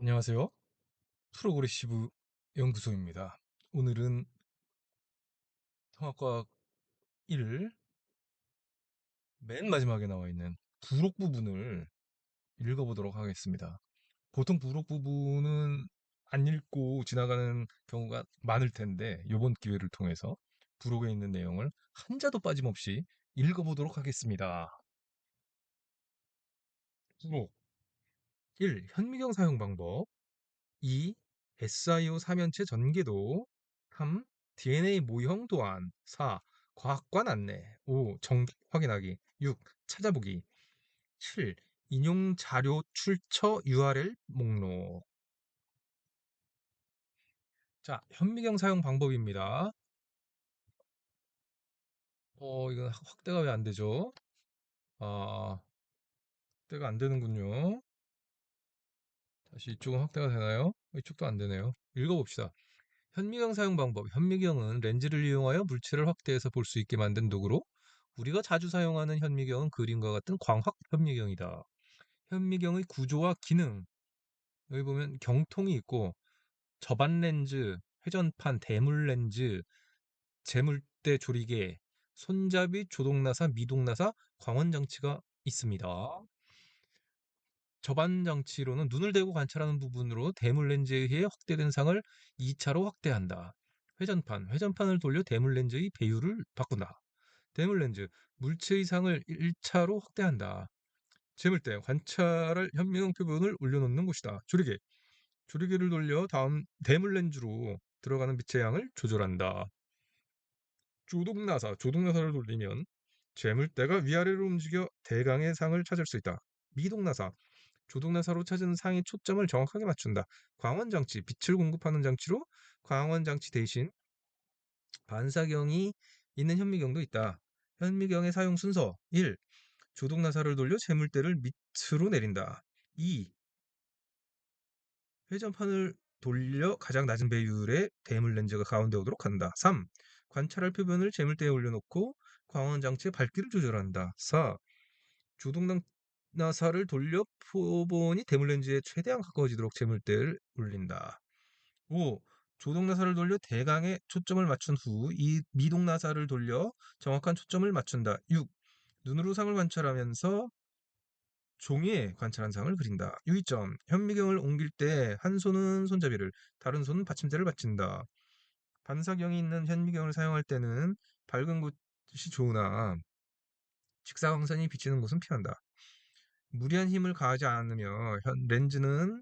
안녕하세요. 프로그레시브 연구소입니다. 오늘은 성악과학 1 맨 마지막에 나와 있는 부록 부분을 읽어보도록 하겠습니다. 보통 부록 부분은 안 읽고 지나가는 경우가 많을 텐데 이번 기회를 통해서 부록에 있는 내용을 한자도 빠짐없이 읽어보도록 하겠습니다. 부록 1. 현미경 사용 방법. 2. SIO 삼연체 전개도. 3. DNA 모형 도안. 4. 과학관 안내. 5. 정기 확인하기. 6. 찾아보기. 7. 인용 자료 출처 URL 목록. 자, 현미경 사용 방법입니다. 이건 확대가 왜 안 되죠? 아, 확대가 안 되는군요. 다시 이쪽은 확대가 되나요? 이쪽도 안 되네요. 읽어봅시다. 현미경 사용 방법. 현미경은 렌즈를 이용하여 물체를 확대해서 볼 수 있게 만든 도구로 우리가 자주 사용하는 현미경은 그림과 같은 광학 현미경이다. 현미경의 구조와 기능. 여기 보면 경통이 있고 접안 렌즈, 회전판, 대물 렌즈, 재물대 조리개, 손잡이, 조동나사, 미동나사, 광원 장치가 있습니다. 접안 장치로는 눈을 대고 관찰하는 부분으로 대물 렌즈에 의해 확대된 상을 2차로 확대한다. 회전판을 돌려 대물 렌즈의 배율을 바꾼다. 대물 렌즈, 물체의 상을 1차로 확대한다. 재물대, 관찰할 현미경 표본을 올려놓는 곳이다. 조리개를 돌려 다음 대물 렌즈로 들어가는 빛의 양을 조절한다. 조동나사를 돌리면 재물대가 위아래로 움직여 대강의 상을 찾을 수 있다. 미동나사, 조동나사로 찾은 상의 초점을 정확하게 맞춘다. 광원장치, 빛을 공급하는 장치로 광원장치 대신 반사경이 있는 현미경도 있다. 현미경의 사용 순서 1. 조동나사를 돌려 재물대를 밑으로 내린다. 2. 회전판을 돌려 가장 낮은 배율의 대물 렌즈가 가운데 오도록 한다. 3. 관찰할 표본을 재물대에 올려놓고 광원장치의 밝기를 조절한다. 4. 조동나사를 돌려 표본이 대물 렌즈에 최대한 가까워지도록 재물대를 올린다. 5. 조동나사를 돌려 대강에 초점을 맞춘 후 이 미동나사를 돌려 정확한 초점을 맞춘다. 6. 눈으로 상을 관찰하면서 종이에 관찰한 상을 그린다. 유의점. 현미경을 옮길 때 한 손은 손잡이를, 다른 손은 받침대를 받친다. 반사경이 있는 현미경을 사용할 때는 밝은 곳이 좋으나 직사광선이 비치는 곳은 피한다. 무리한 힘을 가하지 않으며 렌즈는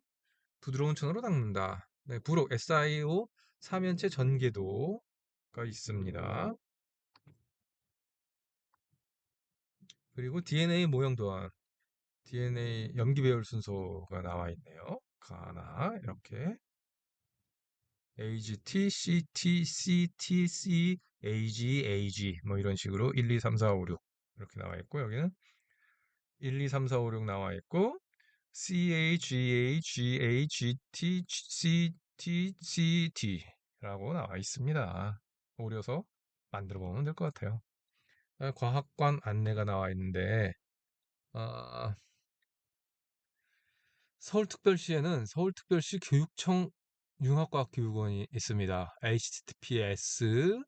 부드러운 천으로 닦는다. 네, 부록 SIO 삼연체 전개도가 있습니다. 그리고 DNA 모형 도안, DNA 염기 배열 순서가 나와 있네요. 가나 이렇게 AGT, CT, CTC, AG, AG 뭐 이런 식으로 1, 2, 3, 4, 5, 6 이렇게 나와 있고 여기는 1, 2, 3, 4, 5, 6 나와 있고 CAGAGAGT, CTCT라고 나와 있습니다. 오려서 만들어 보면 될 것 같아요. 과학관 안내가 나와 있는데 아, 서울특별시에는 서울특별시 교육청 융합과학교육원이 있습니다. https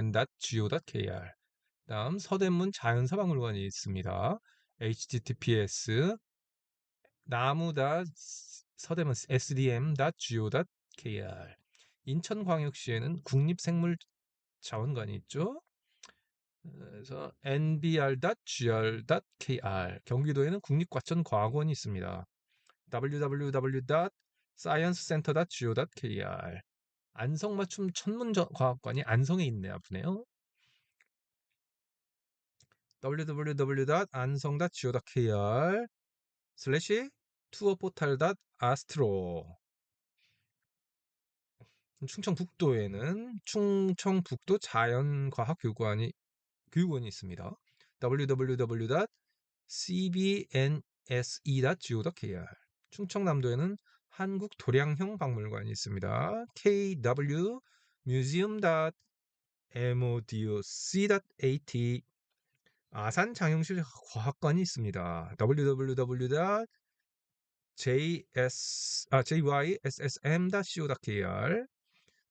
ssp.sen.go.kr 다음 서대문 자연사박물관이 있습니다. https 나무.서대문 sdm.go.kr 인천광역시에는 국립생물자원관이 있죠. 그래서 nbr.gr.kr 경기도에는 국립과천과학원이 있습니다. www.sciencecenter.go.kr 안성맞춤 천문과학관이 안성에 있네요. 보네요. www.ansong.go.kr 슬래시 투어포탈.astro 충청북도에는 충청북도 자연과학교육원이 있습니다. www.cbnse.go.kr 충청남도에는 한국도량형 박물관이 있습니다. kw.museum.modoc.at 아산장영실 과학관이 있습니다. www. JYSSM.co.kr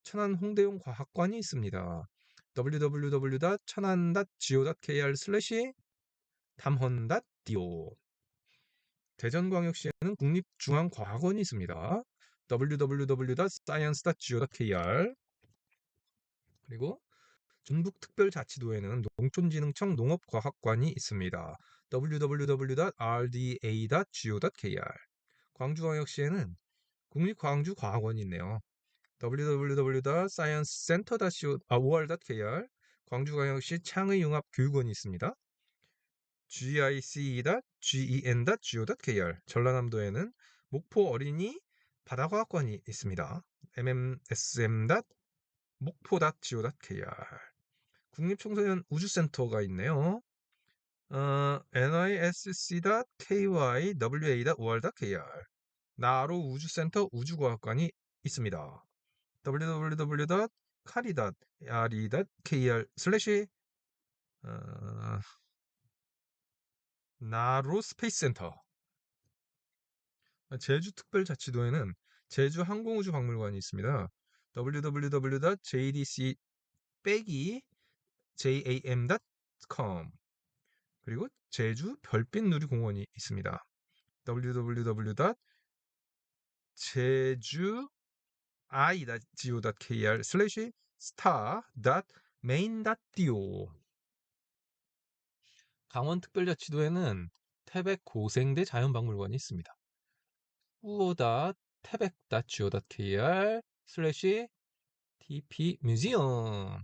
천안 홍대용 과학관이 있습니다. www.천안.go.kr/담헌.do 대전광역시에는 국립중앙과학원이 있습니다. www.science.go.kr 그리고 중북특별자치도에는 농촌진흥청 농업과학관이 있습니다. www.rda.go.kr 광주광역시에는 국립광주과학원이 있네요. www.sciencecenter.or.kr 광주광역시 창의융합교육원이 있습니다. gice.gen.go.kr 전라남도에는 목포 어린이 바다과학관이 있습니다. mmsm.목포.go.kr 국립청소년 우주센터가 있네요. nisc.kywa.or.kr 나로 우주센터 우주과학관이 있습니다. www.kari.kr/ 나로 스페이스센터 제주특별자치도에는 제주항공우주박물관이 있습니다. www.jdc-jam.com 그리고 제주 별빛누리공원이 있습니다. www.제주i.go.kr/star.main.do 강원특별자치도에는 태백고생대 자연박물관이 있습니다. huo.태백.go.kr/tpmuseum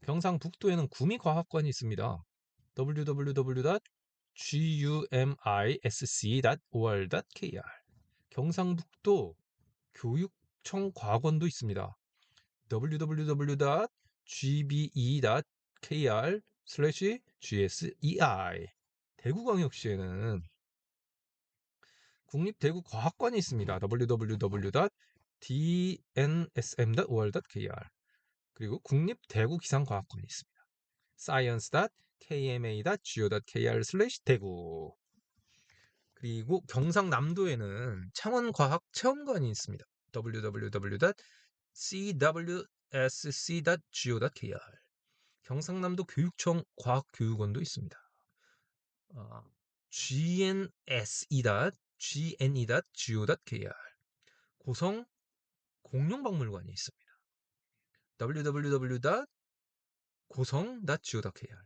경상북도에는 구미과학관이 있습니다. www.gumisc.or.kr 경상북도 교육청 과학원도 있습니다. www.gbe.kr/gsei 대구광역시에는 국립대구과학관이 있습니다. www.dnsm.or.kr 그리고 국립대구기상과학관이 있습니다. science.kma.go.kr/대구 그리고 경상남도에는 창원과학체험관이 있습니다. www.cwsc.go.kr 경상남도 교육청 과학교육원도 있습니다. gne.go.kr 고성 공룡박물관이 있습니다. www.고성.go.kr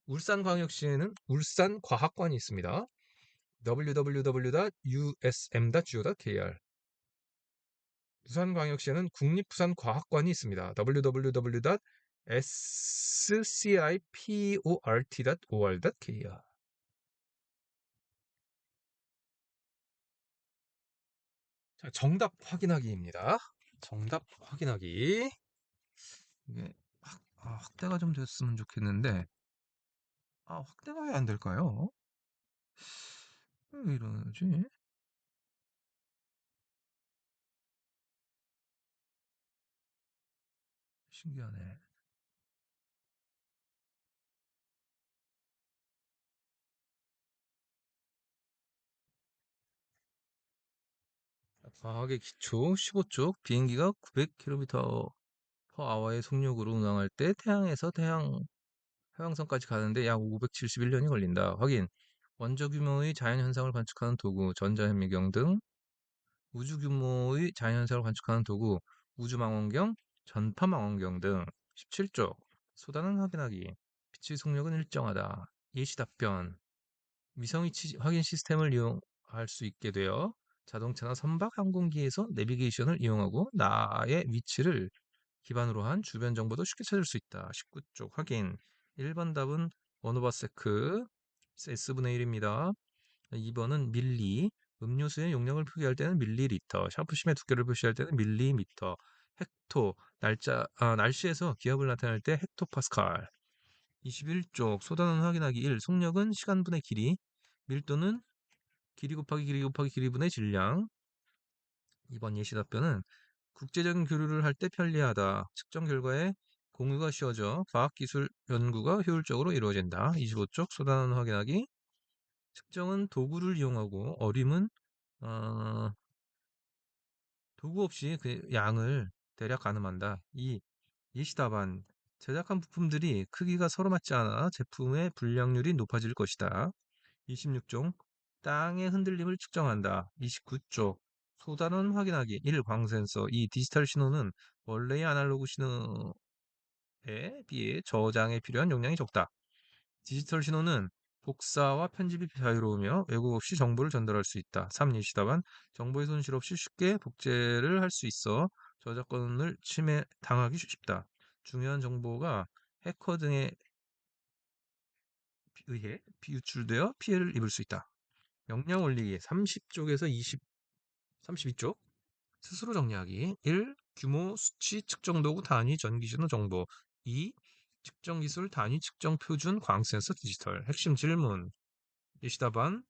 울산광역시에는 울산과학관이 있습니다. www.usm.go.kr 부산광역시에는 국립부산과학관이 있습니다. www.sciport.or.kr 자, 정답 확인하기입니다. 정답 확인하기. 이게 확대가 좀 됐으면 좋겠는데 확대가 왜 안 될까요? 왜 이러지? 신기하네. 과학의 기초 15쪽 비행기가 900km/h의 속력으로 운항할 때 태양에서 해왕성까지 가는데 약 571년이 걸린다. 확인. 원저 규모의 자연현상을 관측하는 도구, 전자현미경 등 우주 규모의 자연현상을 관측하는 도구, 우주망원경, 전파망원경 등 17쪽. 소단은 확인하기. 빛의 속력은 일정하다. 예시 답변. 위성 위치 확인 시스템을 이용할 수 있게 되어 자동차나 선박 항공기에서 내비게이션을 이용하고 나의 위치를 기반으로 한 주변 정보도 쉽게 찾을 수 있다. 19쪽 확인. 1번 답은 1/4 S분의 1입니다. 2번은 밀리. 음료수의 용량을 표기할 때는 밀리리터. 샤프심의 두께를 표시할 때는 밀리미터. 헥토. 날씨에서 기압을 나타낼 때 헥토파스칼. 21쪽 소단원 확인하기 1. 속력은 시간분의 길이. 밀도는 길이 곱하기 길이 곱하기 길이분의 질량. 2번 예시 답변은 국제적인 교류를 할 때 편리하다. 측정 결과에 공유가 쉬워져 과학기술 연구가 효율적으로 이루어진다. 25쪽 소단원 확인하기. 측정은 도구를 이용하고 어림은 어, 도구 없이 그 양을 대략 가늠한다. 이시다반 제작한 부품들이 크기가 서로 맞지 않아 제품의 불량률이 높아질 것이다. 26종 땅의 흔들림을 측정한다. 29쪽 소단원 확인하기 1. 광센서 2. 디지털 신호는 원래의 아날로그 신호에 비해 저장에 필요한 용량이 적다. 디지털 신호는 복사와 편집이 자유로우며 왜곡 없이 정보를 전달할 수 있다. 3. 예시다반 정보의 손실 없이 쉽게 복제를 할 수 있어 저작권을 침해당하기 쉽다. 중요한 정보가 해커 등에 의해 비유출되어 피해를 입을 수 있다. 역량 올리기 30쪽에서 32쪽 스스로 정리하기 1. 규모, 수치, 측정 도구, 단위, 전기신호 정보 2. 측정 기술, 단위, 측정 표준, 광센서, 디지털 핵심 질문 예시다반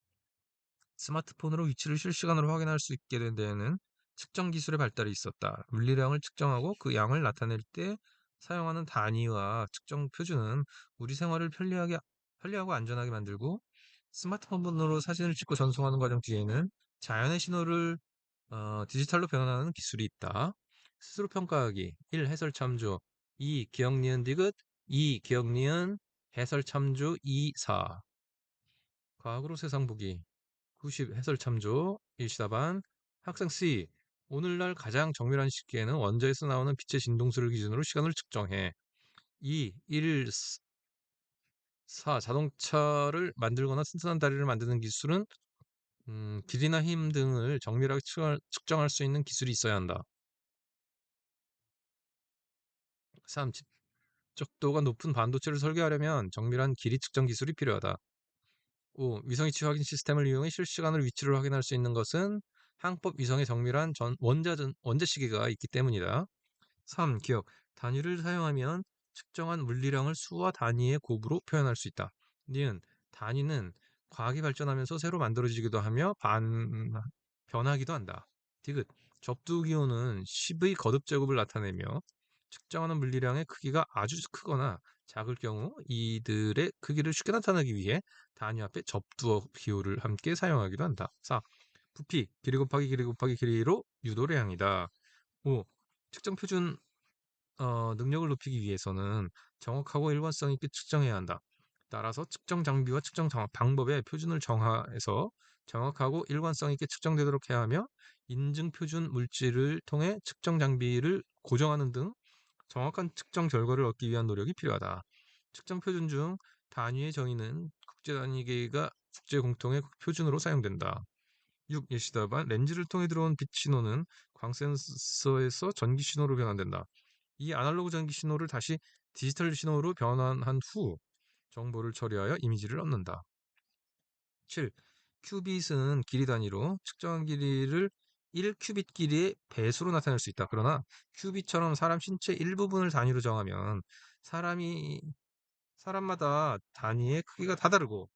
스마트폰으로 위치를 실시간으로 확인할 수 있게 된 데에는 측정 기술의 발달이 있었다. 물리량을 측정하고 그 양을 나타낼 때 사용하는 단위와 측정 표준은 우리 생활을 편리하고 안전하게 만들고 스마트폰으로 사진을 찍고 전송하는 과정 뒤에는 자연의 신호를 디지털로 변환하는 기술이 있다. 스스로 평가하기 1. 해설 참조 2. 기억 니은 디귿 2. 기억 니은 해설 참조 2, 4 과학으로 세상 보기 90 해설 참조 일시다반 학생 C 오늘날 가장 정밀한 시계는 원자에서 나오는 빛의 진동수를 기준으로 시간을 측정해 2. 1, 4 자동차를 만들거나 튼튼한 다리를 만드는 기술은 길이나 힘 등을 정밀하게 측정할 수 있는 기술이 있어야 한다. 3. 집적도가 높은 반도체를 설계하려면 정밀한 길이 측정 기술이 필요하다. 5. 위성위치 확인 시스템을 이용해 실시간으로 위치를 확인할 수 있는 것은 항법 위성의 정밀한 원자 시계가 있기 때문이다. 3. 기억. 단위를 사용하면 측정한 물리량을 수와 단위의 곱으로 표현할 수 있다. 니은. 단위는 과학이 발전하면서 새로 만들어지기도 하며 변하기도 한다. 디귿. 접두 기호는 10의 거듭 제곱을 나타내며 측정하는 물리량의 크기가 아주 크거나 작을 경우 이들의 크기를 쉽게 나타내기 위해 단위 앞에 접두어 기호를 함께 사용하기도 한다. 4. 부피, 길이 곱하기 길이 곱하기 길이로 유도량이다. 5. 측정 표준 능력을 높이기 위해서는 정확하고 일관성 있게 측정해야 한다. 따라서 측정 장비와 측정 방법의 표준을 정하여서 정확하고 일관성 있게 측정되도록 해야 하며 인증 표준 물질을 통해 측정 장비를 고정하는 등 정확한 측정 결과를 얻기 위한 노력이 필요하다. 측정 표준 중 단위의 정의는 국제 단위계가 국제 공통의 표준으로 사용된다. 6. 예시다반 렌즈를 통해 들어온 빛 신호는 광센서에서 전기 신호로 변환된다. 이 아날로그 전기 신호를 다시 디지털 신호로 변환한 후 정보를 처리하여 이미지를 얻는다. 7. 큐빗은 길이 단위로 측정한 길이를 1큐빗 길이의 배수로 나타낼 수 있다. 그러나 큐빗처럼 사람 신체 일부분을 단위로 정하면 사람마다 단위의 크기가 다 다르고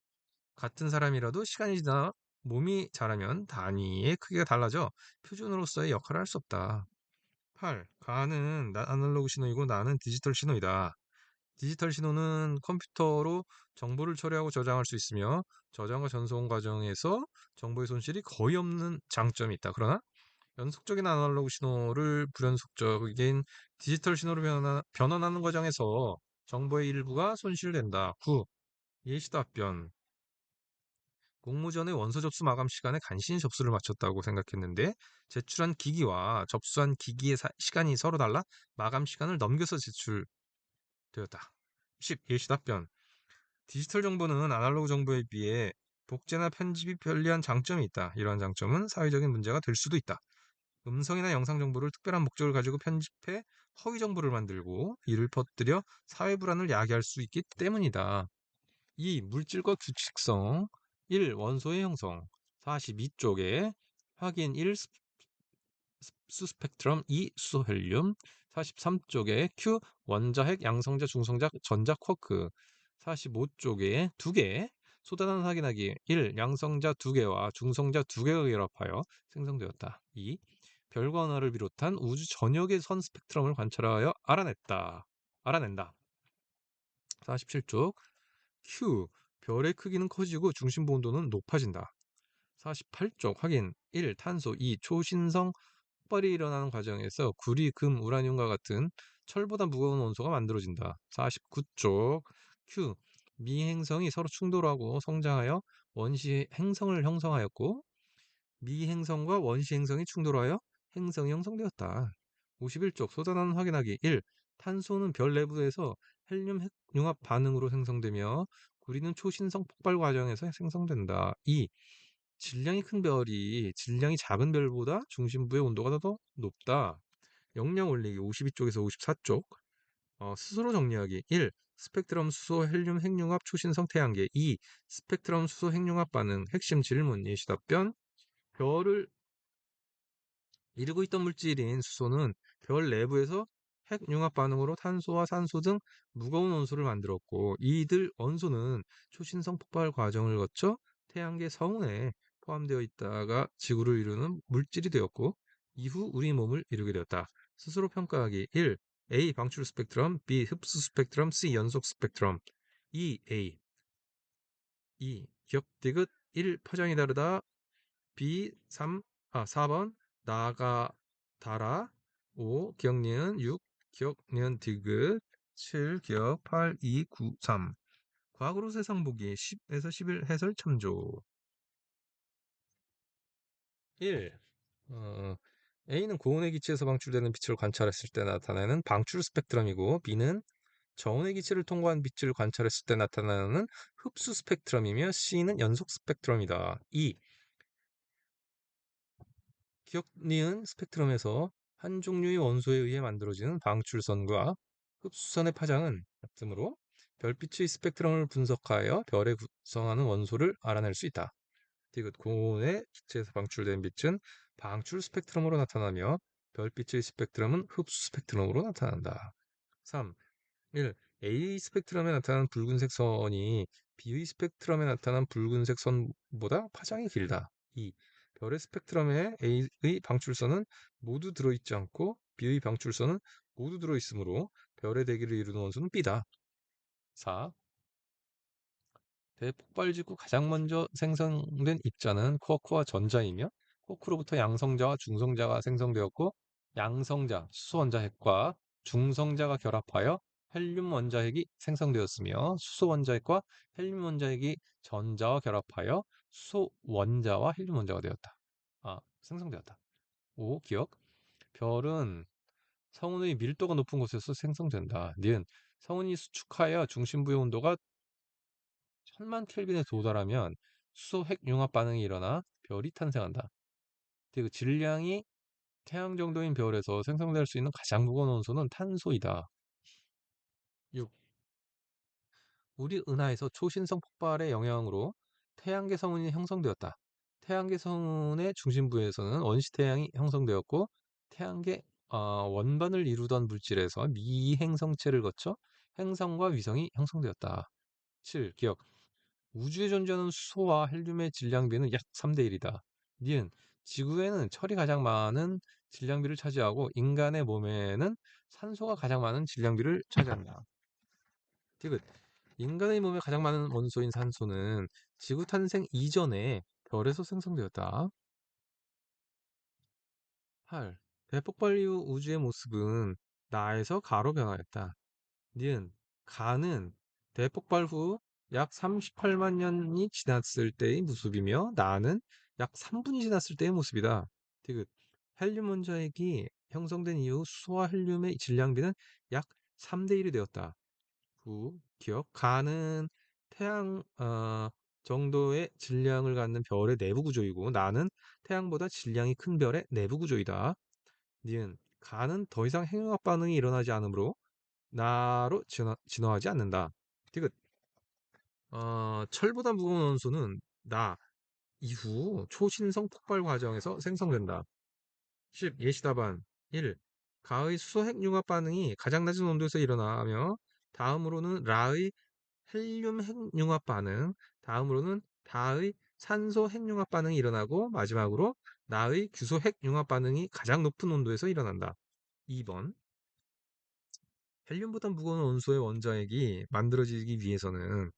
같은 사람이라도 시간이 지나 몸이 자라면 단위의 크기가 달라져 표준으로서의 역할을 할 수 없다. 8. 가는 아날로그 신호이고 나는 디지털 신호이다. 디지털 신호는 컴퓨터로 정보를 처리하고 저장할 수 있으며 저장과 전송 과정에서 정보의 손실이 거의 없는 장점이 있다. 그러나 연속적인 아날로그 신호를 불연속적인 디지털 신호로 변환하는 과정에서 정보의 일부가 손실된다. 9. 예시 답변. 공모전의 원서 접수 마감 시간에 간신히 접수를 마쳤다고 생각했는데 제출한 기기와 접수한 기기의 시간이 서로 달라 마감 시간을 넘겨서 제출되었다. 10. 예시 답변. 디지털 정보는 아날로그 정보에 비해 복제나 편집이 편리한 장점이 있다. 이러한 장점은 사회적인 문제가 될 수도 있다. 음성이나 영상 정보를 특별한 목적을 가지고 편집해 허위 정보를 만들고 이를 퍼뜨려 사회 불안을 야기할 수 있기 때문이다. 2. 물질과 규칙성 1. 원소의 형성 42쪽에 확인 1. 수 스펙트럼 2. 수소 헬륨 43쪽에 Q 원자핵 양성자 중성자 전자 쿼크 45쪽에 2개 소단원 확인하기 1. 양성자 2개와 중성자 2개가 결합하여 생성되었다. 2. 별과 은하를 비롯한 우주 전역의 선 스펙트럼을 관찰하여 알아낸다. 47쪽 Q 별의 크기는 커지고 중심부 온도는 높아진다. 48쪽 확인. 1. 탄소. 2. 초신성 폭발이 일어나는 과정에서 구리, 금, 우라늄과 같은 철보다 무거운 원소가 만들어진다. 49쪽 Q. 미행성이 서로 충돌하고 성장하여 원시 행성을 형성하였고 미행성과 원시 행성이 충돌하여 행성이 형성되었다. 51쪽 소단원 확인하기. 1. 탄소는 별 내부에서 헬륨 핵융합 반응으로 생성되며 구리는 초신성 폭발 과정에서 생성된다. 2. 질량이 큰 별이 질량이 작은 별보다 중심부의 온도가 더 높다. 역량 올리기. 52쪽에서 54쪽 스스로 정리하기. 1. 스펙트럼 수소 헬륨 핵융합 초신성 태양계. 2. 스펙트럼 수소 핵융합 반응. 핵심 질문 예시 답변. 별을 이루고 있던 물질인 수소는 별 내부에서 핵융합 반응으로 탄소와 산소 등 무거운 원소를 만들었고, 이들 원소는 초신성 폭발 과정을 거쳐 태양계 성운에 포함되어 있다가 지구를 이루는 물질이 되었고, 이후 우리 몸을 이루게 되었다. 스스로 평가하기. 1. A. 방출 스펙트럼. B. 흡수 스펙트럼. C. 연속 스펙트럼. 2. A. 2. 기억 디귿. 1. 파장이 다르다. B 4번 나가 달아. 5 기억 니은. 6 기억 니은 디귿. 7 기억 8 2 9 3 과거로 세상 보기. 10에서 11 해설 참조. 1. 어, A는 고온의 기체에서 방출되는 빛을 관찰했을 때 나타나는 방출 스펙트럼이고, B는 저온의 기체를 통과한 빛을 관찰했을 때 나타나는 흡수 스펙트럼이며, C는 연속 스펙트럼이다. 2. 기억 니은 스펙트럼에서 한 종류의 원소에 의해 만들어지는 방출선과 흡수선의 파장은 같으므로 별빛의 스펙트럼을 분석하여 별에 구성하는 원소를 알아낼 수 있다. 디귿 고온의 기체에서 방출된 빛은 방출 스펙트럼으로 나타나며 별빛의 스펙트럼은 흡수 스펙트럼으로 나타난다. 3. 1. A 스펙트럼에 나타나는 붉은색 선이 B의 스펙트럼에 나타난 붉은색 선보다 파장이 길다. 2. 별의 스펙트럼에 A의 방출선은 모두 들어있지 않고 B의 방출선은 모두 들어있으므로 별의 대기를 이루는 원소는 B다. 4. 대폭발 직후 가장 먼저 생성된 입자는 쿼크와 전자이며 쿼크로부터 양성자와 중성자가 생성되었고 양성자, 수소 원자핵과 중성자가 결합하여 헬륨 원자핵이 생성되었으며 수소 원자핵과 헬륨 원자핵이 전자와 결합하여 수소 원자와 헬륨 원자가 되었다. 생성되었다. 5. 기억. 별은 성운의 밀도가 높은 곳에서 생성된다. 니은 성운이 수축하여 중심부의 온도가 1000만 켈빈에 도달하면 수소 핵 융합 반응이 일어나 별이 탄생한다. 그 질량이 태양 정도인 별에서 생성될 수 있는 가장 무거운 원소는 탄소이다. 6. 우리 은하에서 초신성 폭발의 영향으로 태양계 성운이 형성되었다. 태양계 성운의 중심부에서는 원시 태양이 형성되었고 태양계 원반을 이루던 물질에서 미행성체를 거쳐 행성과 위성이 형성되었다. 7. 기억. 우주에 존재하는 수소와 헬륨의 질량비는 약 3대 1이다. 니은 지구에는 철이 가장 많은 질량비를 차지하고 인간의 몸에는 산소가 가장 많은 질량비를 차지한다. 디귿 인간의 몸에 가장 많은 원소인 산소는 지구 탄생 이전에 별에서 생성되었다. 8. 대폭발 이후 우주의 모습은 나에서 가로 변화했다. 니은 가는 대폭발 후 약 38만 년이 지났을 때의 모습이며 나는 약 3분이 지났을 때의 모습이다. 디귿 헬륨 원자핵이 형성된 이후 수소와 헬륨의 질량비는 약 3대 1이 되었다. 후 기억 가는 태양 정도의 질량을 갖는 별의 내부 구조이고 나는 태양보다 질량이 큰 별의 내부 구조이다. 니은 가는 더 이상 핵융합 반응이 일어나지 않으므로 나로 진화하지 않는다. 디귿 철보다 무거운 원소는 나 이후 초신성 폭발 과정에서 생성된다. 10. 예시 답안 1. 가의 수소 핵융합 반응이 가장 낮은 온도에서 일어나며 다음으로는 라의 헬륨 핵융합 반응, 다음으로는 다의 산소 핵융합 반응이 일어나고 마지막으로 나의 규소 핵융합 반응이 가장 높은 온도에서 일어난다. 2번 헬륨보다 무거운 원소의 원자핵이 만들어지기 위해서는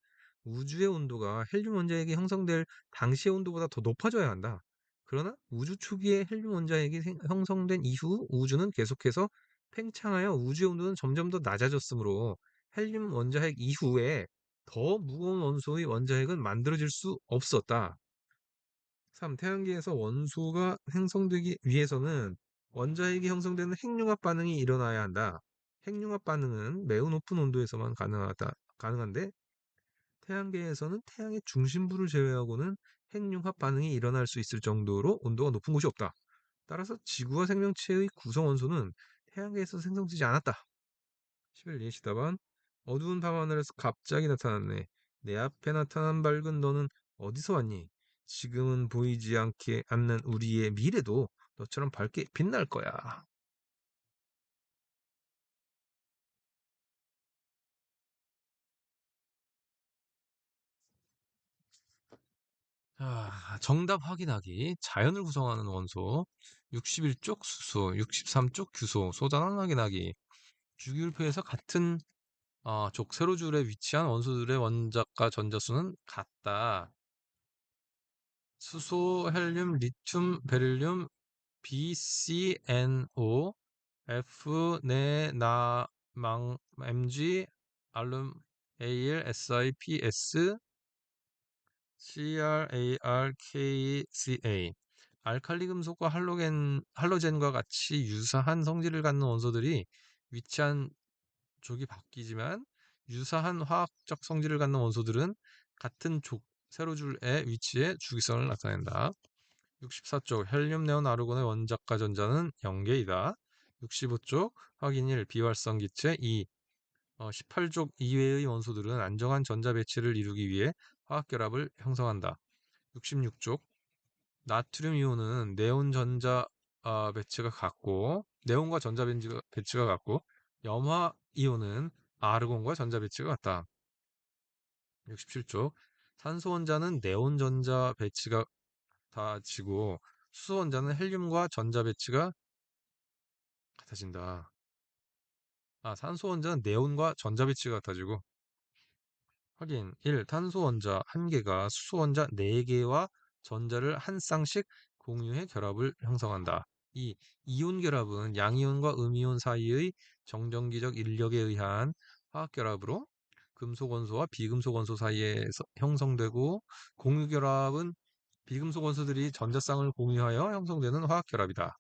우주의 온도가 헬륨 원자핵이 형성될 당시의 온도보다 더 높아져야 한다. 그러나 우주 초기에 헬륨 원자핵이 형성된 이후 우주는 계속해서 팽창하여 우주의 온도는 점점 더 낮아졌으므로 헬륨 원자핵 이후에 더 무거운 원소의 원자핵은 만들어질 수 없었다. 3. 태양계에서 원소가 생성되기 위해서는 원자핵이 형성되는 핵융합 반응이 일어나야 한다. 핵융합 반응은 매우 높은 온도에서만 가능한데 태양계에서는 태양의 중심부를 제외하고는 핵융합 반응이 일어날 수 있을 정도로 온도가 높은 곳이 없다. 따라서 지구와 생명체의 구성 원소는 태양계에서 생성되지 않았다. 11. 예시답안 어두운 밤하늘에서 갑자기 나타났네. 내 앞에 나타난 밝은 너는 어디서 왔니? 지금은 보이지 않는 우리의 미래도 너처럼 밝게 빛날 거야. 정답 확인하기. 자연을 구성하는 원소. 61쪽 수소, 63쪽 규소, 소단원 확인하기. 주기율표에서 같은 족 세로줄에 위치한 원소들의 원자과 전자수는 같다. 수소, 헬륨, 리튬, 베릴륨, BCNO, F, 네, 나, MG, 알룸, AL, SiPs, CrArKCA. 알칼리 금속과 할로젠과 같이 유사한 성질을 갖는 원소들이 위치한 족이 바뀌지만 유사한 화학적 성질을 갖는 원소들은 같은 족 세로줄의 위치에 주기성을 나타낸다. 64쪽 헬륨, 네온, 아르곤의 원자과 전자는 0개이다. 65쪽 확인 1 비활성 기체 2 18족 이외의 원소들은 안정한 전자 배치를 이루기 위해 화학 결합을 형성한다. 66쪽 나트륨 이온은 네온 전자 배치가 같고 네온과 전자 배치가 같고 염화 이온은 아르곤과 전자 배치가 같다. 67쪽 산소 원자는 네온 전자 배치가 같아지고 수소 원자는 헬륨과 전자 배치가 같아진다. 산소 원자는 네온과 전자 배치가 같아지고 확인 1. 탄소 원자 1개가 수소 원자 4개와 전자를 한 쌍씩 공유해 결합을 형성한다. 2. 이온 결합은 양이온과 음이온 사이의 정전기적 인력에 의한 화학 결합으로 금속 원소와 비금속 원소 사이에서 형성되고 공유 결합은 비금속 원소들이 전자쌍을 공유하여 형성되는 화학 결합이다.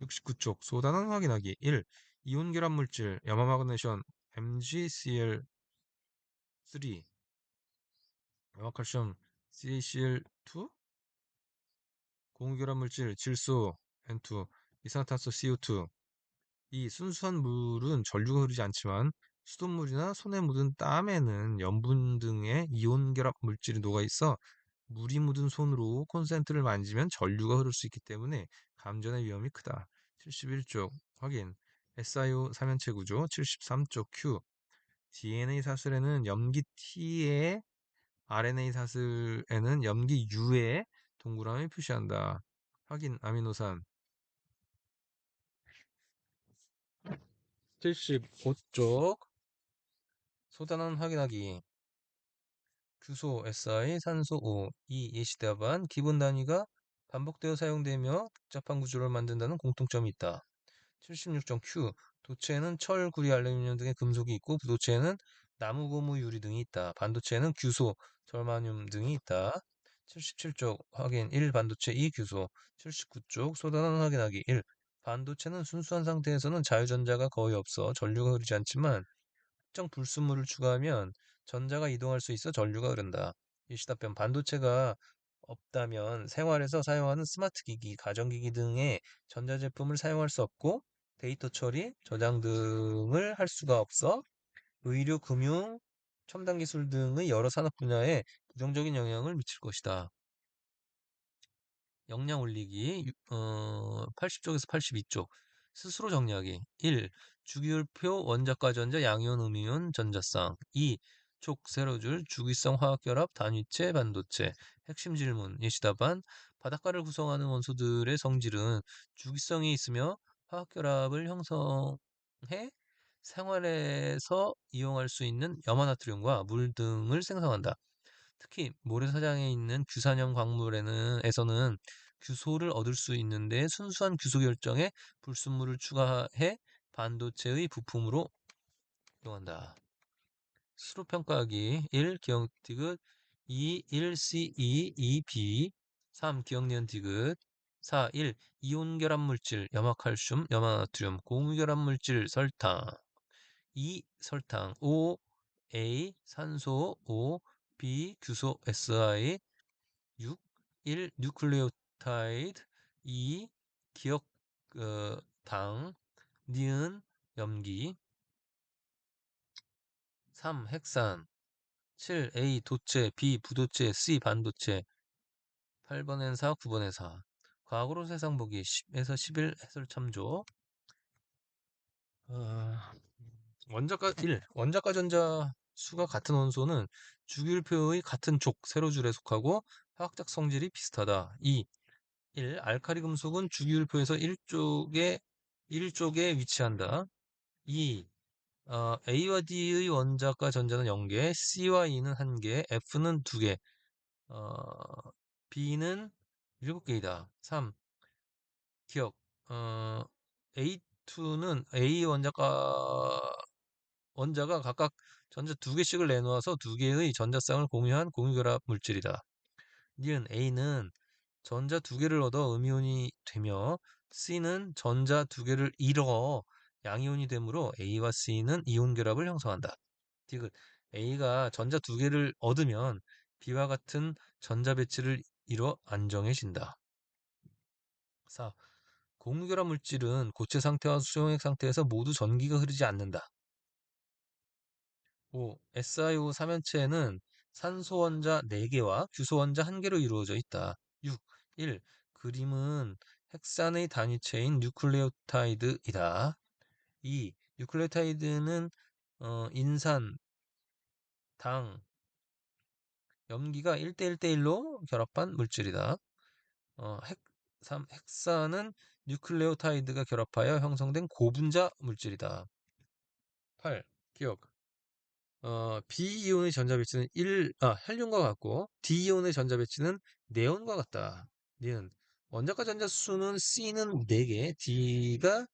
69쪽 소단원 확인하기 1. 이온 결합 물질 염화마그네슘 MgCl3 염화칼슘 CCl2 공유결합 물질 질소 N2 이산화탄소 CO2 이 순수한 물은 전류가 흐르지 않지만 수돗물이나 손에 묻은 땀에는 염분 등의 이온 결합 물질이 녹아 있어 물이 묻은 손으로 콘센트를 만지면 전류가 흐를 수 있기 때문에 감전의 위험이 크다. 71쪽 확인 SiO 삼연체 구조 73쪽 Q DNA 사슬에는 염기 T에 RNA 사슬에는 염기 U에 동그라미 표시한다. 확인 아미노산 75쪽 소단원 확인하기 규소 Si 산소 O 이 예시대합안 기본 단위가 반복되어 사용되며 복잡한 구조를 만든다는 공통점이 있다. 76점 Q 도체에는 철, 구리, 알루미늄 등의 금속이 있고 부도체에는 나무, 고무, 유리 등이 있다. 반도체에는 규소, 절마늄 등이 있다. 77쪽 확인 1 반도체 2 규소 79쪽 소단원 확인하기 1 반도체는 순수한 상태에서는 자유전자가 거의 없어 전류가 흐르지 않지만 특정 불순물을 추가하면 전자가 이동할 수 있어 전류가 흐른다. 일시답변 반도체가 없다면 생활에서 사용하는 스마트 기기, 가전기기 등의 전자제품을 사용할 수 없고 데이터 처리, 저장 등을 할 수가 없어 의료, 금융, 첨단 기술 등의 여러 산업 분야에 부정적인 영향을 미칠 것이다. 역량 올리기 80쪽에서 82쪽 스스로 정리하기 1. 주기율표 원자과 전자 양이온 음이온 전자쌍 2. 촉 세로줄 주기성 화학결합 단위체 반도체 핵심 질문 예시답안 바닷가를 구성하는 원소들의 성질은 주기성이 있으며 화학결합을 형성해 생활에서 이용할 수 있는 염화나트륨과 물 등을 생성한다. 특히 모래사장에 있는 규산형 광물에서는 규소를 얻을 수 있는데 순수한 규소 결정에 불순물을 추가해 반도체의 부품으로 이용한다. 수로평가하기 1. 기억 디귿 2. 1C2 2B 3. 기억니은 디귿 4. 1. 이온 결합 물질 염화칼슘, 염화나트륨, 공유 결합 물질 설탕 2. 설탕 5. A. 산소 5. B. 규소 Si 6. 1. 뉴클레오타이드 2. 기억 당 니은 염기 3. 핵산 7. A. 도체 B. 부도체 C. 반도체 8번 엔사 9번 엔사 과거로 세상 보기 10에서 11 해설 참조 어, 원자과 1. 원자과 전자 수가 같은 원소는 주기율표의 같은 족, 세로줄에 속하고 화학적 성질이 비슷하다. 2. 1. 알카리 금속은 주기율표에서 1쪽에 위치한다. 2. A와 D의 원자과 전자는 0개, C와 E는 1개, F는 2개, 어, B는 7개이다. 3. 기억. A2는 A 원자가 각각 전자 2개씩을 내놓아서 2개의 전자쌍을 공유한 공유결합 물질이다. 니은 A는 전자 2개를 얻어 음이온이 되며 C는 전자 2개를 잃어 양이온이 되므로 A와 C는 이온 결합을 형성한다. 디귿 A가 전자 2개를 얻으면 B와 같은 전자 배치를 이뤄 안정해진다. 4. 공유결합 물질은 고체 상태와 수용액 상태에서 모두 전기가 흐르지 않는다. 5. SiO 3연체는 산소 원자 4개와 규소 원자 1개로 이루어져 있다. 6. 1. 그림은 핵산의 단위체인 뉴클레오타이드이다. 2. 뉴클레오타이드는 인산, 당, 염기가 1대1대1로 결합한 물질이다. 핵, 3. 핵산은 뉴클레오타이드가 결합하여 형성된 고분자 물질이다. 8. 기억. B이온의 전자 배치는 헬륨과 같고 D이온의 전자 배치는 네온과 같다. 니은 원자과 전자 수는 C는 4개, D가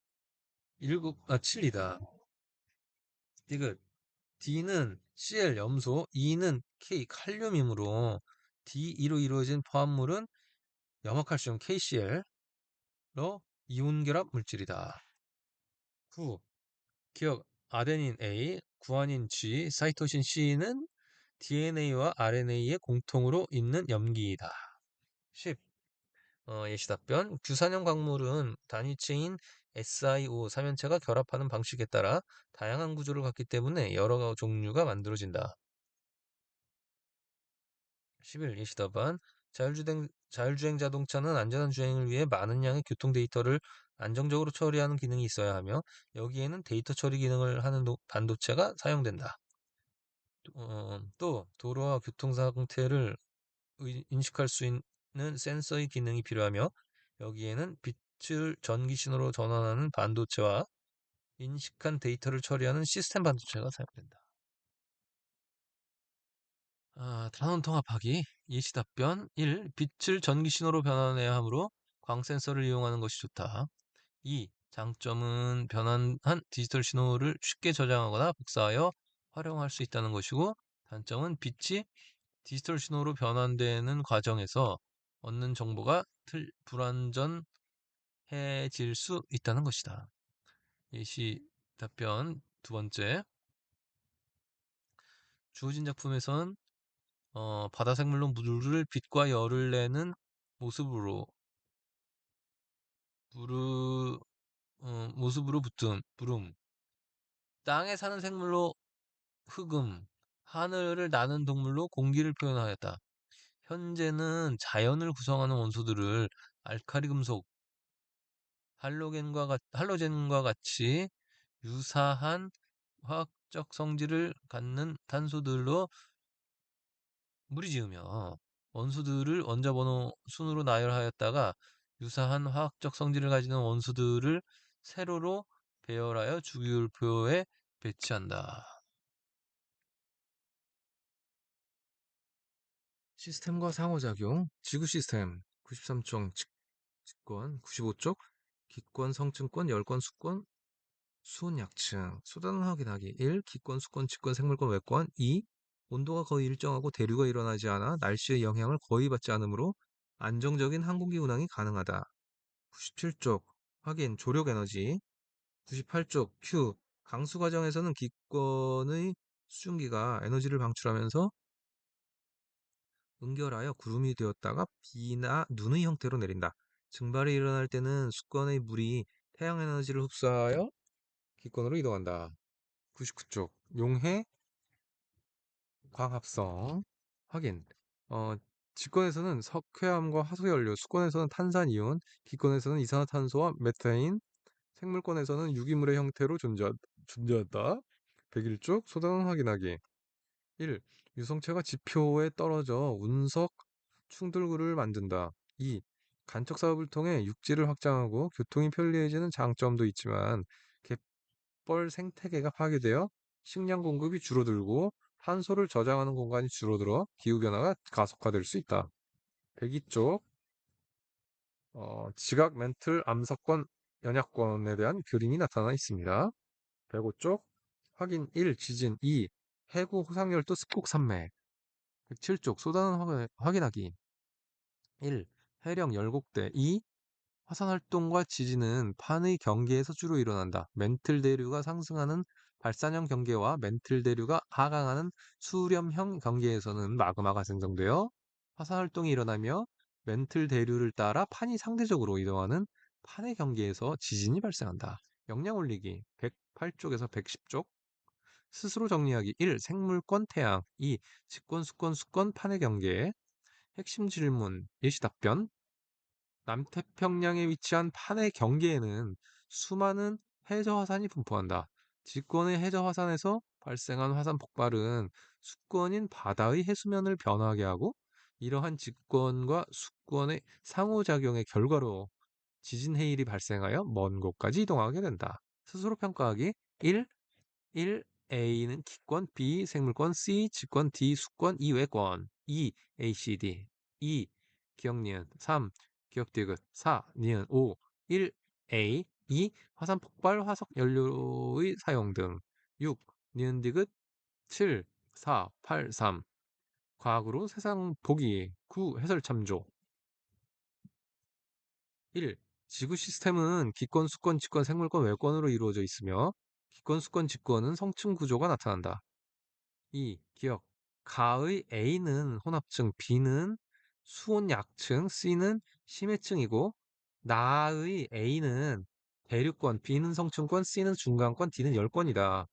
7이다. 디귿 D는 Cl 염소, E는 K 칼륨이므로 D2로 이루어진 화합물은 염화칼슘 KCl로 이온 결합 물질이다. 9. 기억 아데닌 A, 구아닌 G, 사이토신 C는 DNA와 RNA에 공통으로 있는 염기이다. 10. 예시 답변. 규산형 광물은 단위체인 SiO 3연체가 결합하는 방식에 따라 다양한 구조를 갖기 때문에 여러 종류가 만들어진다. 11. 예시 답안. 자율주행 자동차는 안전한 주행을 위해 많은 양의 교통 데이터를 안정적으로 처리하는 기능이 있어야 하며 여기에는 데이터 처리 기능을 하는 반도체가 사용된다. 또 도로와 교통 상태를 인식할 수 있는 센서의 기능이 필요하며 여기에는 빛을 전기 신호로 전환하는 반도체와 인식한 데이터를 처리하는 시스템 반도체가 사용된다. 단원 통합하기 예시 답변 1. 빛을 전기 신호로 변환해야 하므로 광 센서를 이용하는 것이 좋다. 2. 장점은 변환한 디지털 신호를 쉽게 저장하거나 복사하여 활용할 수 있다는 것이고 단점은 빛이 디지털 신호로 변환되는 과정에서 얻는 정보가 불완전해질 수 있다는 것이다. 예시 답변 두 번째. 주어진 작품에선 바다 생물로 물을 빛과 열을 내는 모습으로 부르 모습으로 부름 땅에 사는 생물로 흑음 하늘을 나는 동물로 공기를 표현하였다. 현재는 자연을 구성하는 원소들을 알카리 금속, 할로젠과 같이 유사한 화학적 성질을 갖는 탄소들로 무리지으며 원소들을 원자번호 순으로 나열하였다가 유사한 화학적 성질을 가지는 원소들을 세로로 배열하여 주기율표에 배치한다. 시스템과 상호작용, 지구 시스템, 93쪽 직권, 95쪽 기권, 성층권, 열권, 수권, 수온 약층, 수단 확인하기. 1. 기권, 수권, 직권, 생물권, 외권. 2. 온도가 거의 일정하고 대류가 일어나지 않아 날씨의 영향을 거의 받지 않으므로 안정적인 항공기 운항이 가능하다. 97쪽 확인, 조력 에너지. 98쪽 Q, 강수 과정에서는 기권의 수증기가 에너지를 방출하면서 응결하여 구름이 되었다가 비나 눈의 형태로 내린다. 증발이 일어날 때는 수권의 물이 태양 에너지를 흡수하여 기권으로 이동한다. 99쪽 용해 광합성 확인. 어, 직권에서는 석회암과 화석연료, 수권에서는 탄산이온, 기권에서는 이산화탄소와 메타인, 생물권에서는 유기물의 형태로 존재한다. 101쪽 소단 확인하기. 1. 유성체가 지표에 떨어져 운석 충돌구를 만든다. 2. 간척 사업을 통해 육지를 확장하고 교통이 편리해지는 장점도 있지만 갯벌 생태계가 파괴되어 식량 공급이 줄어들고 탄소를 저장하는 공간이 줄어들어 기후변화가 가속화될 수 있다. 102쪽 지각 멘틀 암석권 연약권에 대한 그림이 나타나 있습니다. 105쪽 확인 1. 지진 2. 해구 호상열도 습곡 산맥 107쪽 쏟아는 확인하기 1. 해령 열곡대 2. 화산 활동과 지진은 판의 경계에서 주로 일어난다. 멘틀 대류가 상승하는 발산형 경계와 멘틀 대류가 하강하는 수렴형 경계에서는 마그마가 생성되어 화산 활동이 일어나며 멘틀 대류를 따라 판이 상대적으로 이동하는 판의 경계에서 지진이 발생한다. 역량 올리기 108쪽에서 110쪽 스스로 정리하기 1. 생물권 태양 2. 직권 수권 수권 판의 경계 핵심 질문 예시 답변 남태평양에 위치한 판의 경계에는 수많은 해저 화산이 분포한다. 직권의 해저 화산에서 발생한 화산 폭발은 수권인 바다의 해수면을 변화하게 하고 이러한 직권과 수권의 상호작용의 결과로 지진 해일이 발생하여 먼 곳까지 이동하게 된다. 스스로 평가하기 1. 1. A는 기권, B. 생물권, C. 직권, D. 수권, E. 외권 2. A, C, D 2. 기억 니은 3. 기억 디귿 4. 니은 5. 1. A 2. 화산 폭발 화석 연료의 사용 등 6. 니은 디귿 7. 4. 8. 3. 과학으로 세상 보기 9. 해설 참조 1. 지구 시스템은 기권, 수권, 직권, 생물권, 외권으로 이루어져 있으며 기권, 수권, 직권은 성층 구조가 나타난다. 2. 기억. 가의 A는 혼합층, B는 수온 약층, C는 심해층이고 나의 A는 대류권, B는 성층권, C는 중간권, D는 열권이다.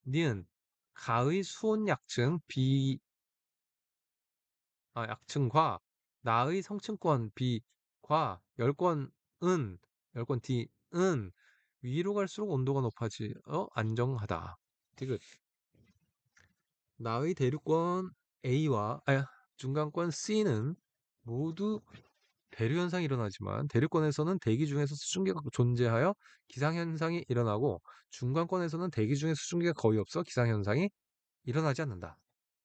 니은 가의 수온 약층 약층과 나의 성층권 B과 열권 D은 위로 갈수록 온도가 높아지어 안정하다. 디귿. 나의 대류권 A와 중간권 C는 모두 대류 현상이 일어나지만 대류권에서는 대기 중에서 수증기가 존재하여 기상 현상이 일어나고 중간권에서는 대기 중에 수증기가 거의 없어 기상 현상이 일어나지 않는다.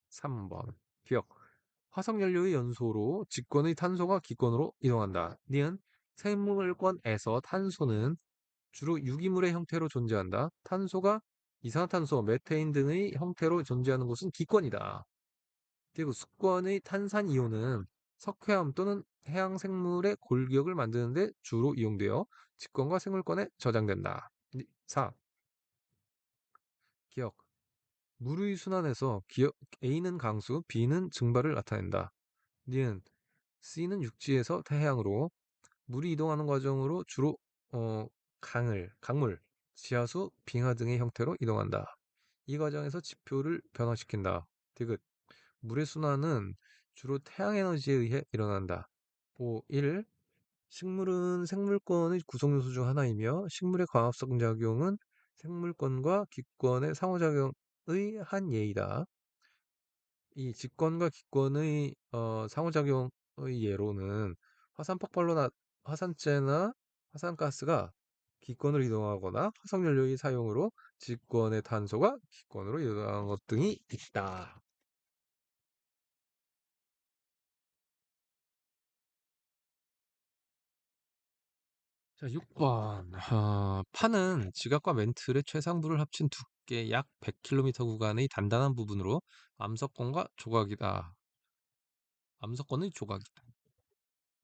3번 기억. 화석 연료의 연소로 직권의 탄소가 기권으로 이동한다. 니은 생물권에서 탄소는 주로 유기물의 형태로 존재한다. 탄소가 이산화탄소, 메테인 등의 형태로 존재하는 곳은 기권이다. 그리고 수권의 탄산이온은 석회암 또는 해양 생물의 골격을 만드는데 주로 이용되어 직권과 생물권에 저장된다. 4. 기억. 물의 순환에서 기억 A는 강수, B는 증발을 나타낸다. 니은 C는 육지에서 태해양으로 물이 이동하는 과정으로 주로 강물, 지하수, 빙하 등의 형태로 이동한다. 이 과정에서 지표를 변화시킨다. 디귿. 물의 순환은 주로 태양 에너지에 의해 일어난다. 5. 1. 식물은 생물권의 구성요소 중 하나이며 식물의 광합성 작용은 생물권과 기권의 상호작용의 한 예이다. 이 직권과 기권의 상호작용의 예로는 화산 폭발로 화산재나 화산가스가 기권을 이동하거나 화석연료의 사용으로 직권의 탄소가 기권으로 이동하는 것 등이 있다. 자, 6번. 판은 지각과 멘틀의 최상부를 합친 두께 약 100km 구간의 단단한 부분으로 암석권과 조각이다. 암석권의 조각이다.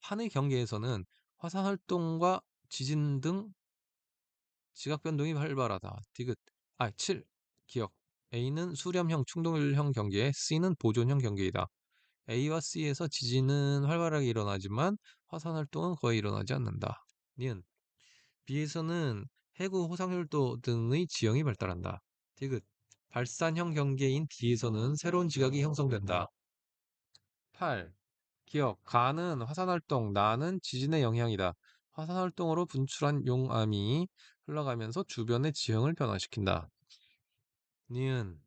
판의 경계에서는 화산 활동과 지진 등 지각 변동이 활발하다. 디귿. 7. 기억. A는 수렴형 충돌형 경계, C는 보존형 경계이다. A와 C에서 지진은 활발하게 일어나지만 화산 활동은 거의 일어나지 않는다. 니은. B에서는 해구 호상열도 등의 지형이 발달한다. 디귿. 발산형 경계인 B에서는 새로운 지각이 형성된다. 8. 기억. 가는 화산활동, 나는 지진의 영향이다. 화산활동으로 분출한 용암이 흘러가면서 주변의 지형을 변화시킨다. 니은.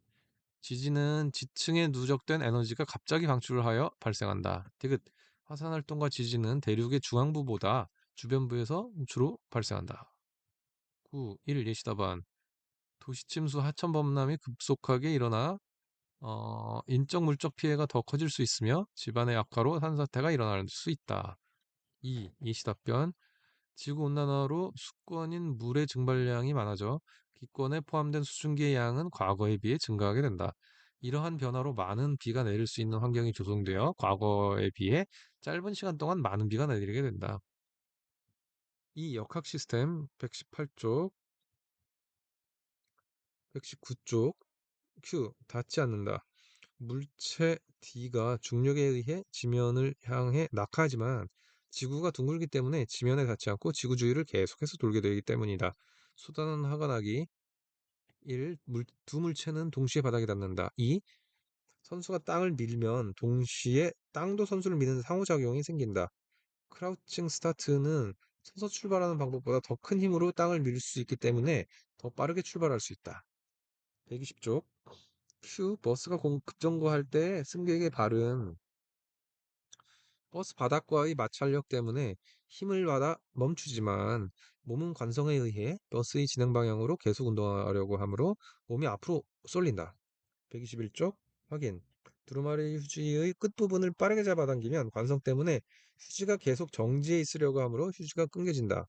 지진은 지층에 누적된 에너지가 갑자기 방출을 하여 발생한다. 디귿. 화산활동과 지진은 대륙의 중앙부보다 주변부에서 주로 발생한다. 9. 1. 예시답안. 도시침수 하천 범람이 급속하게 일어나 인적 물적 피해가 더 커질 수 있으며 집안의 악화로 산사태가 일어날 수 있다. 2. 예시답변. 지구온난화로 수권인 물의 증발량이 많아져 기권에 포함된 수증기의 양은 과거에 비해 증가하게 된다. 이러한 변화로 많은 비가 내릴 수 있는 환경이 조성되어 과거에 비해 짧은 시간 동안 많은 비가 내리게 된다. 이 역학 시스템 118쪽, 119쪽 Q 닿지 않는다. 물체 D가 중력에 의해 지면을 향해 낙하하지만 지구가 둥글기 때문에 지면에 닿지 않고 지구 주위를 계속해서 돌게 되기 때문이다. 쏟아나는 화관학이 1. 두 물체는 동시에 바닥에 닿는다. 2. 선수가 땅을 밀면 동시에 땅도 선수를 미는 상호작용이 생긴다. 크라우칭 스타트는 서서 출발하는 방법보다 더 큰 힘으로 땅을 밀 수 있기 때문에 더 빠르게 출발할 수 있다. 120쪽 Q 버스가 급정거할 때 승객의 발은 버스 바닥과의 마찰력 때문에 힘을 받아 멈추지만 몸은 관성에 의해 버스의 진행 방향으로 계속 운동하려고 하므로 몸이 앞으로 쏠린다. 121쪽 확인. 두루마리 휴지의 끝부분을 빠르게 잡아당기면 관성 때문에 휴지가 계속 정지해 있으려고 하므로 휴지가 끊겨진다.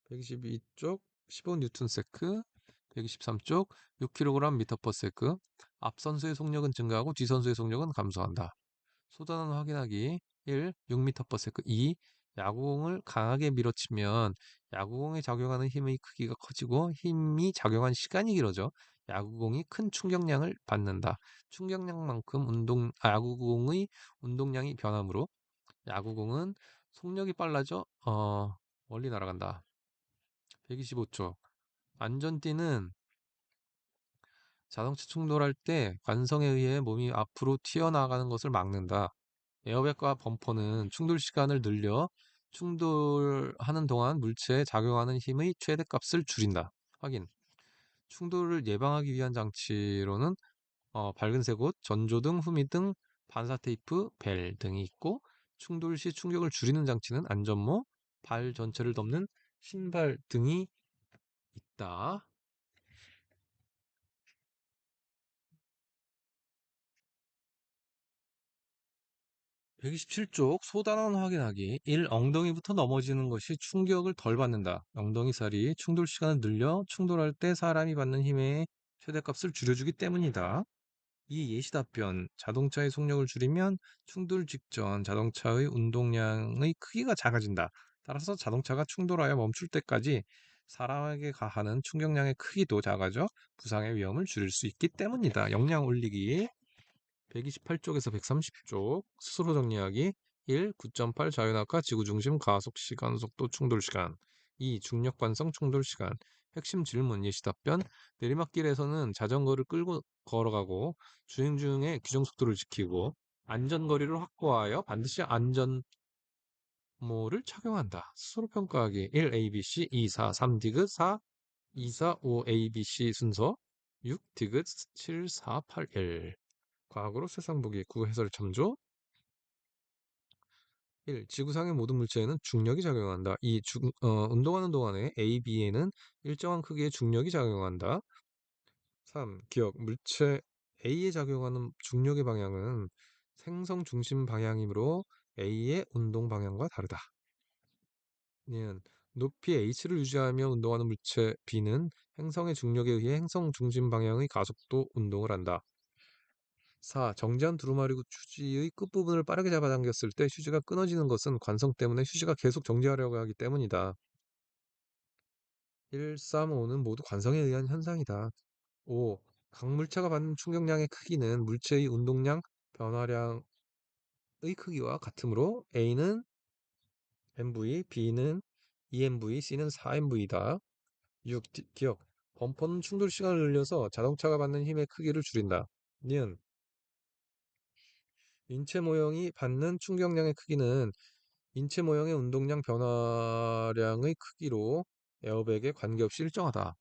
122쪽 15N세크, 123쪽 6kg m/s. 앞 선수의 속력은 증가하고 뒤 선수의 속력은 감소한다. 소단원 확인하기 1. 6m/s. 2. 야구공을 강하게 밀어치면 야구공에 작용하는 힘의 크기가 커지고 힘이 작용한 시간이 길어져 야구공이 큰 충격량을 받는다. 충격량만큼 야구공의 운동량이 변하므로 야구공은 속력이 빨라져 멀리 날아간다. 125초. 안전띠는 자동차 충돌할 때 관성에 의해 몸이 앞으로 튀어나가는 것을 막는다. 에어백과 범퍼는 충돌 시간을 늘려 충돌하는 동안 물체에 작용하는 힘의 최대값을 줄인다. 확인. 충돌을 예방하기 위한 장치로는 밝은색 옷, 전조등, 후미등, 반사 테이프, 벨 등이 있고 충돌 시 충격을 줄이는 장치는 안전모, 발 전체를 덮는 신발 등이 있다. 127쪽 소단원 확인하기 1. 엉덩이부터 넘어지는 것이 충격을 덜 받는다. 엉덩이살이 충돌 시간을 늘려 충돌할 때 사람이 받는 힘의 최대값을 줄여주기 때문이다. 2. 예시 답변. 자동차의 속력을 줄이면 충돌 직전 자동차의 운동량의 크기가 작아진다. 따라서 자동차가 충돌하여 멈출 때까지 사람에게 가하는 충격량의 크기도 작아져 부상의 위험을 줄일 수 있기 때문이다. 역량 올리기 128쪽에서 130쪽 스스로 정리하기 1. 9.8 자유낙하 지구중심 가속 시간 속도 충돌 시간 2. 중력 관성 충돌 시간 핵심 질문 예시 답변 내리막길에서는 자전거를 끌고 걸어가고 주행 중에 규정 속도를 지키고 안전거리를 확보하여 반드시 안전모를 착용한다. 스스로 평가하기 1. ABC 2, 4, 3 디귿 4 2, 4, 5 ABC 순서 6 디귿 7, 4, 8, 1 과학으로 세상 보기 9 해설 참조 1. 지구상의 모든 물체에는 중력이 작용한다. 2. 운동하는 동안에 A, B에는 일정한 크기의 중력이 작용한다. 3. 기억. 물체 A에 작용하는 중력의 방향은 생성 중심 방향이므로 A의 운동 방향과 다르다. 는 높이 h를 유지하며 운동하는 물체 B는 행성의 중력에 의해 행성 중심 방향의 가속도 운동을 한다. 4. 정지한 두루마리 휴지의 끝부분을 빠르게 잡아당겼을 때 휴지가 끊어지는 것은 관성 때문에 휴지가 계속 정지하려고 하기 때문이다. 1, 3, 5는 모두 관성에 의한 현상이다. 5. 각 물체가 받는 충격량의 크기는 물체의 운동량 변화량의 크기와 같으므로 A는 mv, B는 2mv, C는 4mv다. 6. 기억. 범퍼는 충돌 시간을 늘려서 자동차가 받는 힘의 크기를 줄인다. 니은. 인체 모형이 받는 충격량의 크기는 인체 모형의 운동량 변화량의 크기로 에어백에 관계없이 일정하다.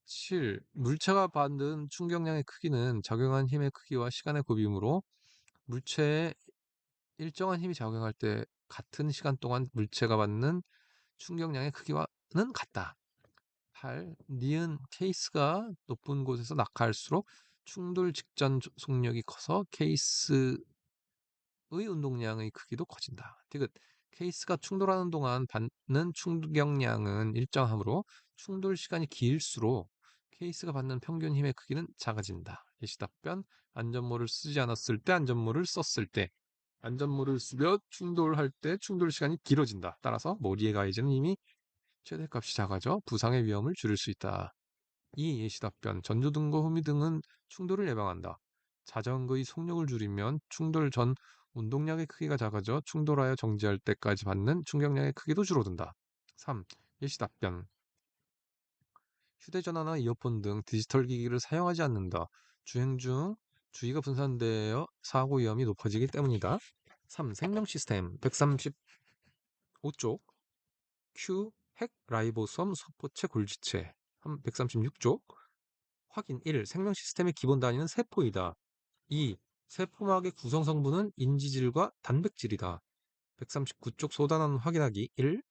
7. 물체가 받는 충격량의 크기는 작용한 힘의 크기와 시간의 곱이므로 물체에 일정한 힘이 작용할 때 같은 시간 동안 물체가 받는 충격량의 크기와는 같다. 8. 니은 케이스가 높은 곳에서 낙하할수록 충돌 직전 속력이 커서 케이스의 운동량의 크기도 커진다. 디귿. 케이스가 충돌하는 동안 받는 충격량은 일정하므로 충돌 시간이 길수록 케이스가 받는 평균 힘의 크기는 작아진다. 예시 답변. 안전모를 쓰지 않았을 때, 안전모를 썼을 때. 안전모를 쓰며 충돌할 때 충돌 시간이 길어진다. 따라서 머리에 가해지는 힘이 최대값이 작아져 부상의 위험을 줄일 수 있다. 이 예시 답변. 전조등과 후미등은 충돌을 예방한다. 자전거의 속력을 줄이면 충돌 전 운동량의 크기가 작아져 충돌하여 정지할 때까지 받는 충격량의 크기도 줄어든다. 3. 예시 답변. 휴대전화나 이어폰 등 디지털 기기를 사용하지 않는다. 주행 중 주의가 분산되어 사고 위험이 높아지기 때문이다. 3. 생명 시스템 135쪽 Q 핵 라이보솜 소포체 골지체 136쪽 확인 1. 생명 시스템의 기본 단위는 세포이다. 2. 세포막의 구성 성분은 인지질과 단백질이다. 139쪽 소단원 확인하기 1.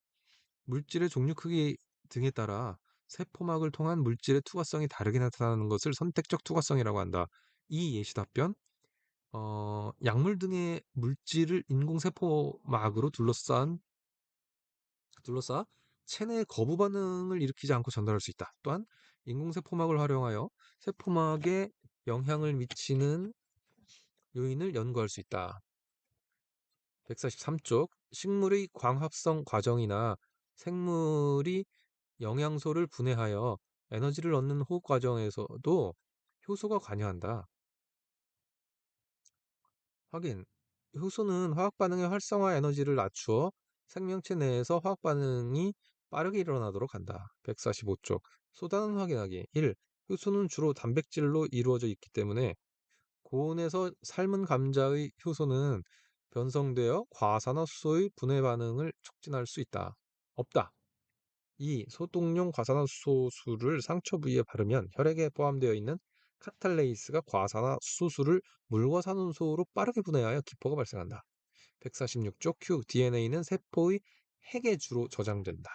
물질의 종류 크기 등에 따라 세포막을 통한 물질의 투과성이 다르게 나타나는 것을 선택적 투과성이라고 한다. 이 예시 답변. 약물 등의 물질을 인공세포막으로 둘러싸 체내 거부 반응을 일으키지 않고 전달할 수 있다. 또한 인공세포막을 활용하여 세포막에 영향을 미치는 요인을 연구할 수 있다. 143쪽 식물의 광합성 과정이나 생물이 영양소를 분해하여 에너지를 얻는 호흡 과정에서도 효소가 관여한다. 확인. 효소는 화학 반응의 활성화 에너지를 낮추어 생명체 내에서 화학 반응이 빠르게 일어나도록 한다. 145쪽. 소단원 확인하기. 1. 효소는 주로 단백질로 이루어져 있기 때문에 고온에서 삶은 감자의 효소는 변성되어 과산화수소의 분해 반응을 촉진할 수 있다. 없다. 2. 소독용 과산화수소를 상처 부위에 바르면 혈액에 포함되어 있는 카탈레이스가 과산화수소를 물과 산소로 빠르게 분해하여 기포가 발생한다. 146쪽 Q. DNA는 세포의 핵에 주로 저장된다.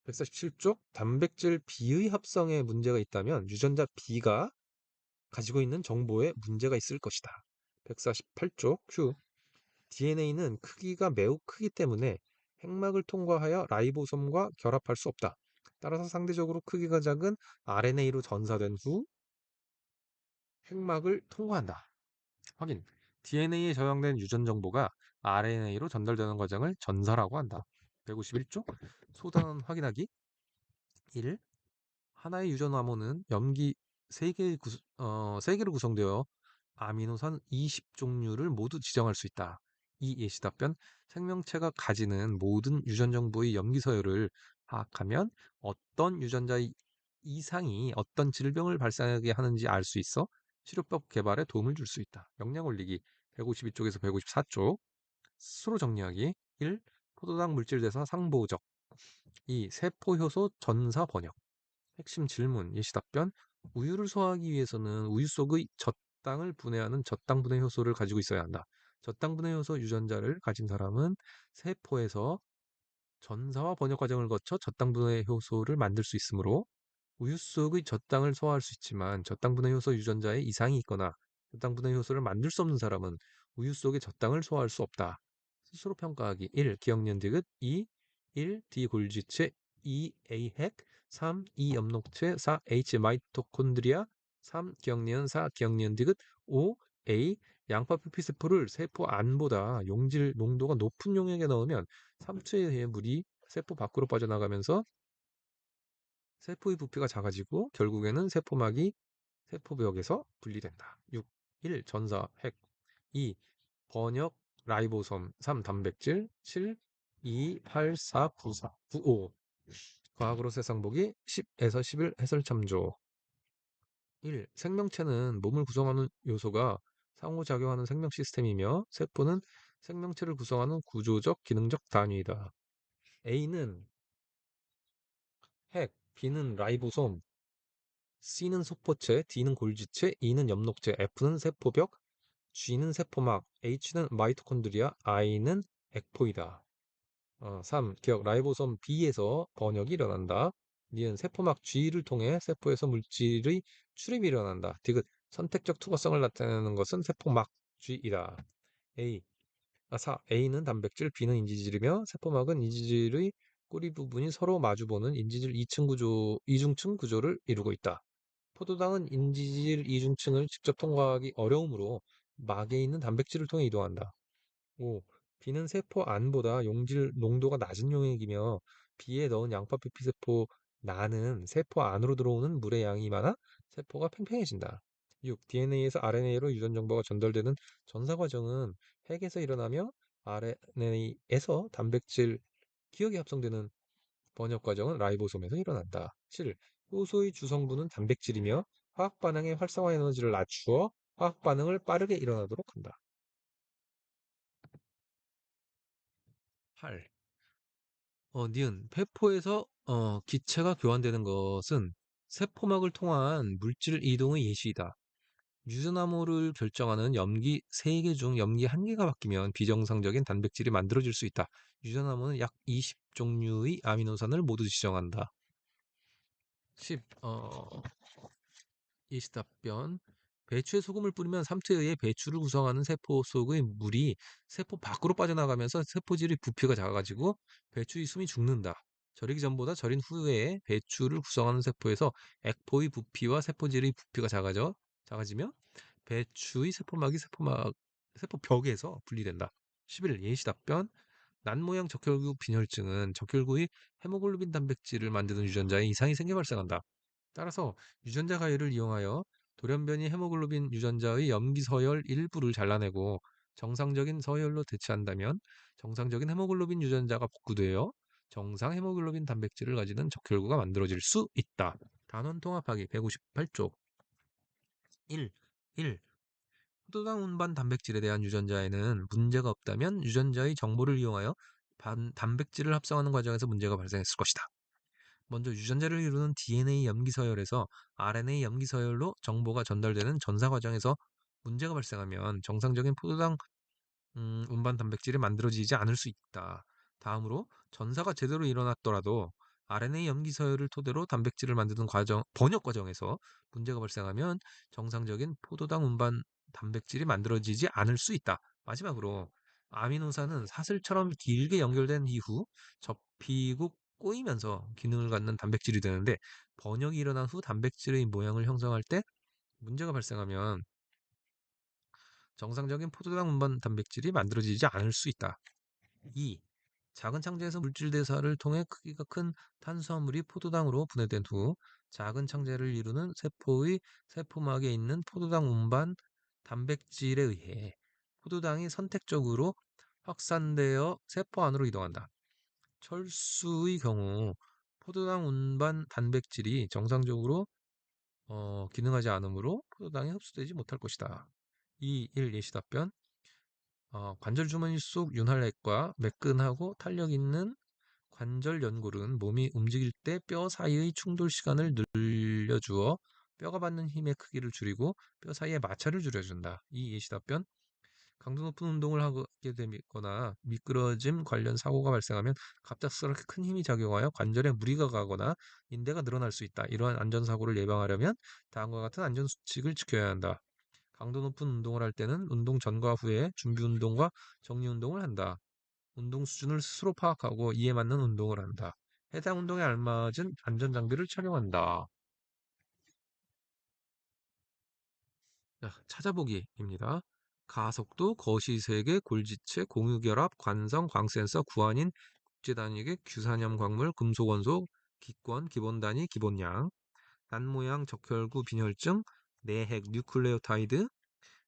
147쪽 단백질 B의 합성에 문제가 있다면 유전자 B가 가지고 있는 정보에 문제가 있을 것이다. 148쪽 Q. DNA는 크기가 매우 크기 때문에 핵막을 통과하여 라이보솜과 결합할 수 없다. 따라서 상대적으로 크기가 작은 RNA로 전사된 후 핵막을 통과한다. 확인. DNA에 저장된 유전 정보가 RNA로 전달되는 과정을 전사라고 한다. 151쪽 소단원 확인하기 1. 하나의 유전 암호는 염기 3개로 구성되어 아미노산 20종류를 모두 지정할 수 있다. 이 예시 답변. 생명체가 가지는 모든 유전 정보의 염기 서열을 파악하면 어떤 유전자의 이상이 어떤 질병을 발생하게 하는지 알 수 있어 치료법 개발에 도움을 줄 수 있다. 역량 올리기 152쪽에서 154쪽 스스로 정리하기 1. 포도당 물질 대사 상보적 2. 세포 효소 전사 번역 핵심 질문, 예시 답변. 우유를 소화하기 위해서는 우유 속의 젖당을 분해하는 젖당 분해 효소를 가지고 있어야 한다. 저당분해 효소 유전자를 가진 사람은 세포에서 전사와 번역 과정을 거쳐 저당분해 효소를 만들 수 있으므로 우유 속의 젖당을 소화할 수 있지만 저당분해 효소 유전자에 이상이 있거나 저당분해 효소를 만들 수 없는 사람은 우유 속의 젖당을 소화할 수 없다. 스스로 평가하기 1. 기억니은 디귿 2. 1. D 골지체 2. A 핵 3. E 엽록체 4. H 마이토콘드리아 3. 기억니은 4. 기억니은 디귿 5. A 양파 표피세포를 세포 안보다 용질 농도가 높은 용액에 넣으면 3초에 의해 물이 세포 밖으로 빠져나가면서 세포의 부피가 작아지고 결국에는 세포막이 세포벽에서 분리된다. 6. 1. 전사 핵 2. 번역 라이보솜 3. 단백질 7. 2. 8. 4. 9. 4. 9. 5. 과학으로 세상 보기 10에서 11 해설 참조 1. 생명체는 몸을 구성하는 요소가 상호작용하는 생명 시스템이며 세포는 생명체를 구성하는 구조적 기능적 단위이다. A는 핵, B는 라이보솜, C는 속포체, D는 골지체, E는 엽록체, F는 세포벽, G는 세포막, H는 마이토콘드리아, I는 액포이다. 3. 기억 라이보솜 B에서 번역이 일어난다. 니은 세포막 G를 통해 세포에서 물질의 출입이 일어난다. 디귿 선택적 투과성을 나타내는 것은 세포막 G이다. A 4. A는 단백질, B는 인지질이며 세포막은 인지질의 꼬리 부분이 서로 마주보는 인지질 이중층 구조를 이루고 있다. 포도당은 인지질 이중층을 직접 통과하기 어려우므로 막에 있는 단백질을 통해 이동한다. 5. B는 세포 안보다 용질 농도가 낮은 용액이며 B에 넣은 양파 표피세포 나는 세포 안으로 들어오는 물의 양이 많아 세포가 팽팽해진다. 6. DNA에서 RNA로 유전 정보가 전달되는 전사 과정은 핵에서 일어나며 RNA에서 단백질 기억이 합성되는 번역 과정은 라이보솜에서 일어난다. 7. 효소의 주성분은 단백질이며 화학 반응의 활성화 에너지를 낮추어 화학 반응을 빠르게 일어나도록 한다. 8. 니은 폐포에서 기체가 교환되는 것은 세포막을 통한 물질 이동의 예시이다. 유전암호를 결정하는 염기 3개 중 염기 1개가 바뀌면 비정상적인 단백질이 만들어질 수 있다. 유전암호는 약 20종류의 아미노산을 모두 지정한다. 10. 이시답변 배추에 소금을 뿌리면 삼투에 의해 배추를 구성하는 세포 속의 물이 세포 밖으로 빠져나가면서 세포질의 부피가 작아지고 배추의 숨이 죽는다. 절이기 전보다 절인 후에 배추를 구성하는 세포에서 액포의 부피와 세포질의 부피가 작아지며 배추의 세포막이 세포벽에서 분리된다. 11. 예시답변 난 모양 적혈구 빈혈증은 적혈구의 헤모글로빈 단백질을 만드는 유전자에 이상이 생겨 발생한다. 따라서 유전자 가위를 이용하여 돌연변이 헤모글로빈 유전자의 염기 서열 일부를 잘라내고 정상적인 서열로 대체한다면 정상적인 헤모글로빈 유전자가 복구되어 정상 헤모글로빈 단백질을 가지는 적혈구가 만들어질 수 있다. 단원 통합하기 158쪽 1. 1. 포도당 운반 단백질에 대한 유전자에는 문제가 없다면 유전자의 정보를 이용하여 단백질을 합성하는 과정에서 문제가 발생했을 것이다. 먼저 유전자를 이루는 DNA 염기 서열에서 RNA 염기 서열로 정보가 전달되는 전사 과정에서 문제가 발생하면 정상적인 포도당 운반 단백질이 만들어지지 않을 수 있다. 다음으로 전사가 제대로 일어났더라도 RNA 염기 서열을 토대로 단백질을 만드는 번역 과정에서 문제가 발생하면 정상적인 포도당 운반 단백질이 만들어지지 않을 수 있다. 마지막으로 아미노산은 사슬처럼 길게 연결된 이후 접히고 꼬이면서 기능을 갖는 단백질이 되는데 번역이 일어난 후 단백질의 모양을 형성할 때 문제가 발생하면 정상적인 포도당 운반 단백질이 만들어지지 않을 수 있다. 2. 작은 창자에서 물질 대사를 통해 크기가 큰 탄수화물이 포도당으로 분해된 후 작은 창자를 이루는 세포의 세포막에 있는 포도당 운반 단백질에 의해 포도당이 선택적으로 확산되어 세포 안으로 이동한다. 철수의 경우 포도당 운반 단백질이 정상적으로 기능하지 않으므로 포도당이 흡수되지 못할 것이다. 2. 1. 예시 답변 관절 주머니 속 윤활액과 매끈하고 탄력 있는 관절 연골은 몸이 움직일 때 뼈 사이의 충돌 시간을 늘려주어 뼈가 받는 힘의 크기를 줄이고 뼈 사이의 마찰을 줄여준다. 이 예시 답변 강도 높은 운동을 하게 되거나 미끄러짐 관련 사고가 발생하면 갑작스럽게 큰 힘이 작용하여 관절에 무리가 가거나 인대가 늘어날 수 있다. 이러한 안전사고를 예방하려면 다음과 같은 안전수칙을 지켜야 한다. 강도 높은 운동을 할 때는 운동 전과 후에 준비 운동과 정리 운동을 한다. 운동 수준을 스스로 파악하고 이에 맞는 운동을 한다. 해당 운동에 알맞은 안전장비를 착용한다. 자, 찾아보기입니다. 가속도, 거시세계, 골지체, 공유결합, 관성, 광센서, 구한인, 국제단위계, 규산염 광물, 금속원소, 기권, 기본단위, 기본량, 단모양, 적혈구, 빈혈증, 내핵, 뉴클레오타이드,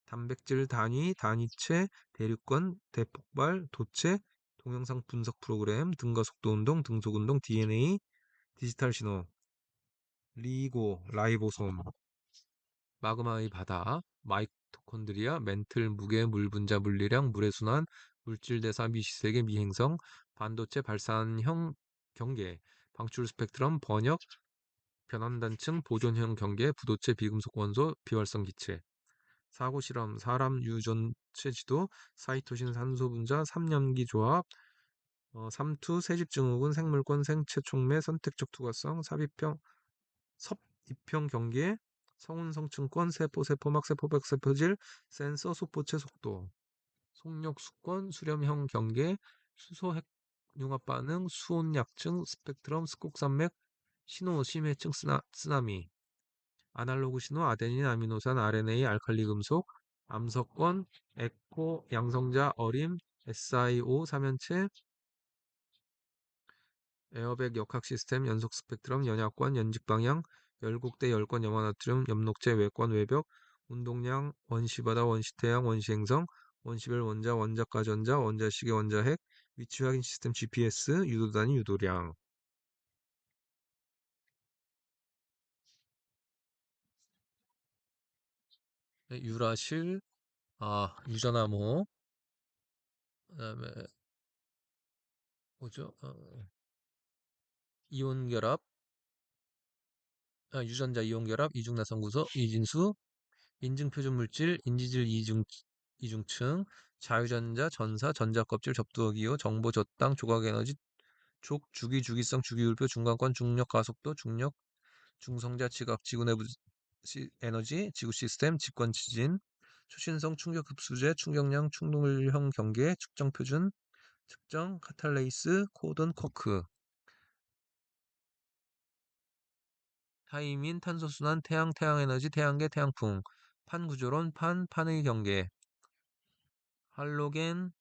단백질 단위, 단위체, 대륙권, 대폭발, 도체, 동영상 분석 프로그램, 등가 속도 운동, 등속 운동, DNA, 디지털 신호, 리고, 라이보솜, 마그마의 바다, 마이토콘드리아, 멘틀, 무게, 물 분자, 물리량, 물의 순환, 물질 대사, 미시세계, 미행성, 반도체 발산형 경계, 방출 스펙트럼, 번역, 변환단층, 보존형 경계, 부도체, 비금속 원소, 비활성 기체, 사고 실험, 사람 유전체 지도, 사이토신 산소 분자, 삼염기 조합, 삼투, 세집증후군, 생물권, 생체 촉매, 선택적 투과성, 삽입형, 섭입형 경계, 성운 성층권, 세포, 세포막, 세포백, 세포질, 센서, 속보체 속도, 속력 수권, 수렴형 경계, 수소 핵 융합 반응, 수온 약증, 스펙트럼, 스곡산맥, 신호 심해증 쓰나미, 아날로그 신호, 아데닌, 아미노산, RNA, 알칼리 금속, 암석권, 에코, 양성자, 어림, SiO, 삼연체, 에어백 역학 시스템, 연속 스펙트럼, 연약관, 연직 방향, 열국대 열권 염화나트륨, 엽록체, 외권, 외벽, 운동량, 원시바다, 원시태양, 원시행성, 원시별 원자, 원자가 전자, 원자시계, 원자핵, 위치 확인 시스템 GPS, 유도단위, 유도량. 네, 유라실, 유전암호, 그다음에 뭐죠? 이온 결합, 유전자 이온 결합, 이중나선 구소, 이진수, 인증 표준 물질, 인지질 이중층, 자유전자, 전사, 전자껍질, 접두기호, 정보 저땅, 조각 에너지, 주기, 주기성, 주기율표, 중간권, 중력 가속도, 중력, 중성자, 지각, 지구 내부 에너지, 지구 시스템, 직권 지진, 초신성, 충격 흡수제, 충격량, 충동률형 경계, 측정 표준, 측정, 카탈레이스, 코던, 쿼크, 타이민, 탄소순환, 태양, 태양에너지, 태양계, 태양풍, 판구조론, 판의 경계, 할로겐,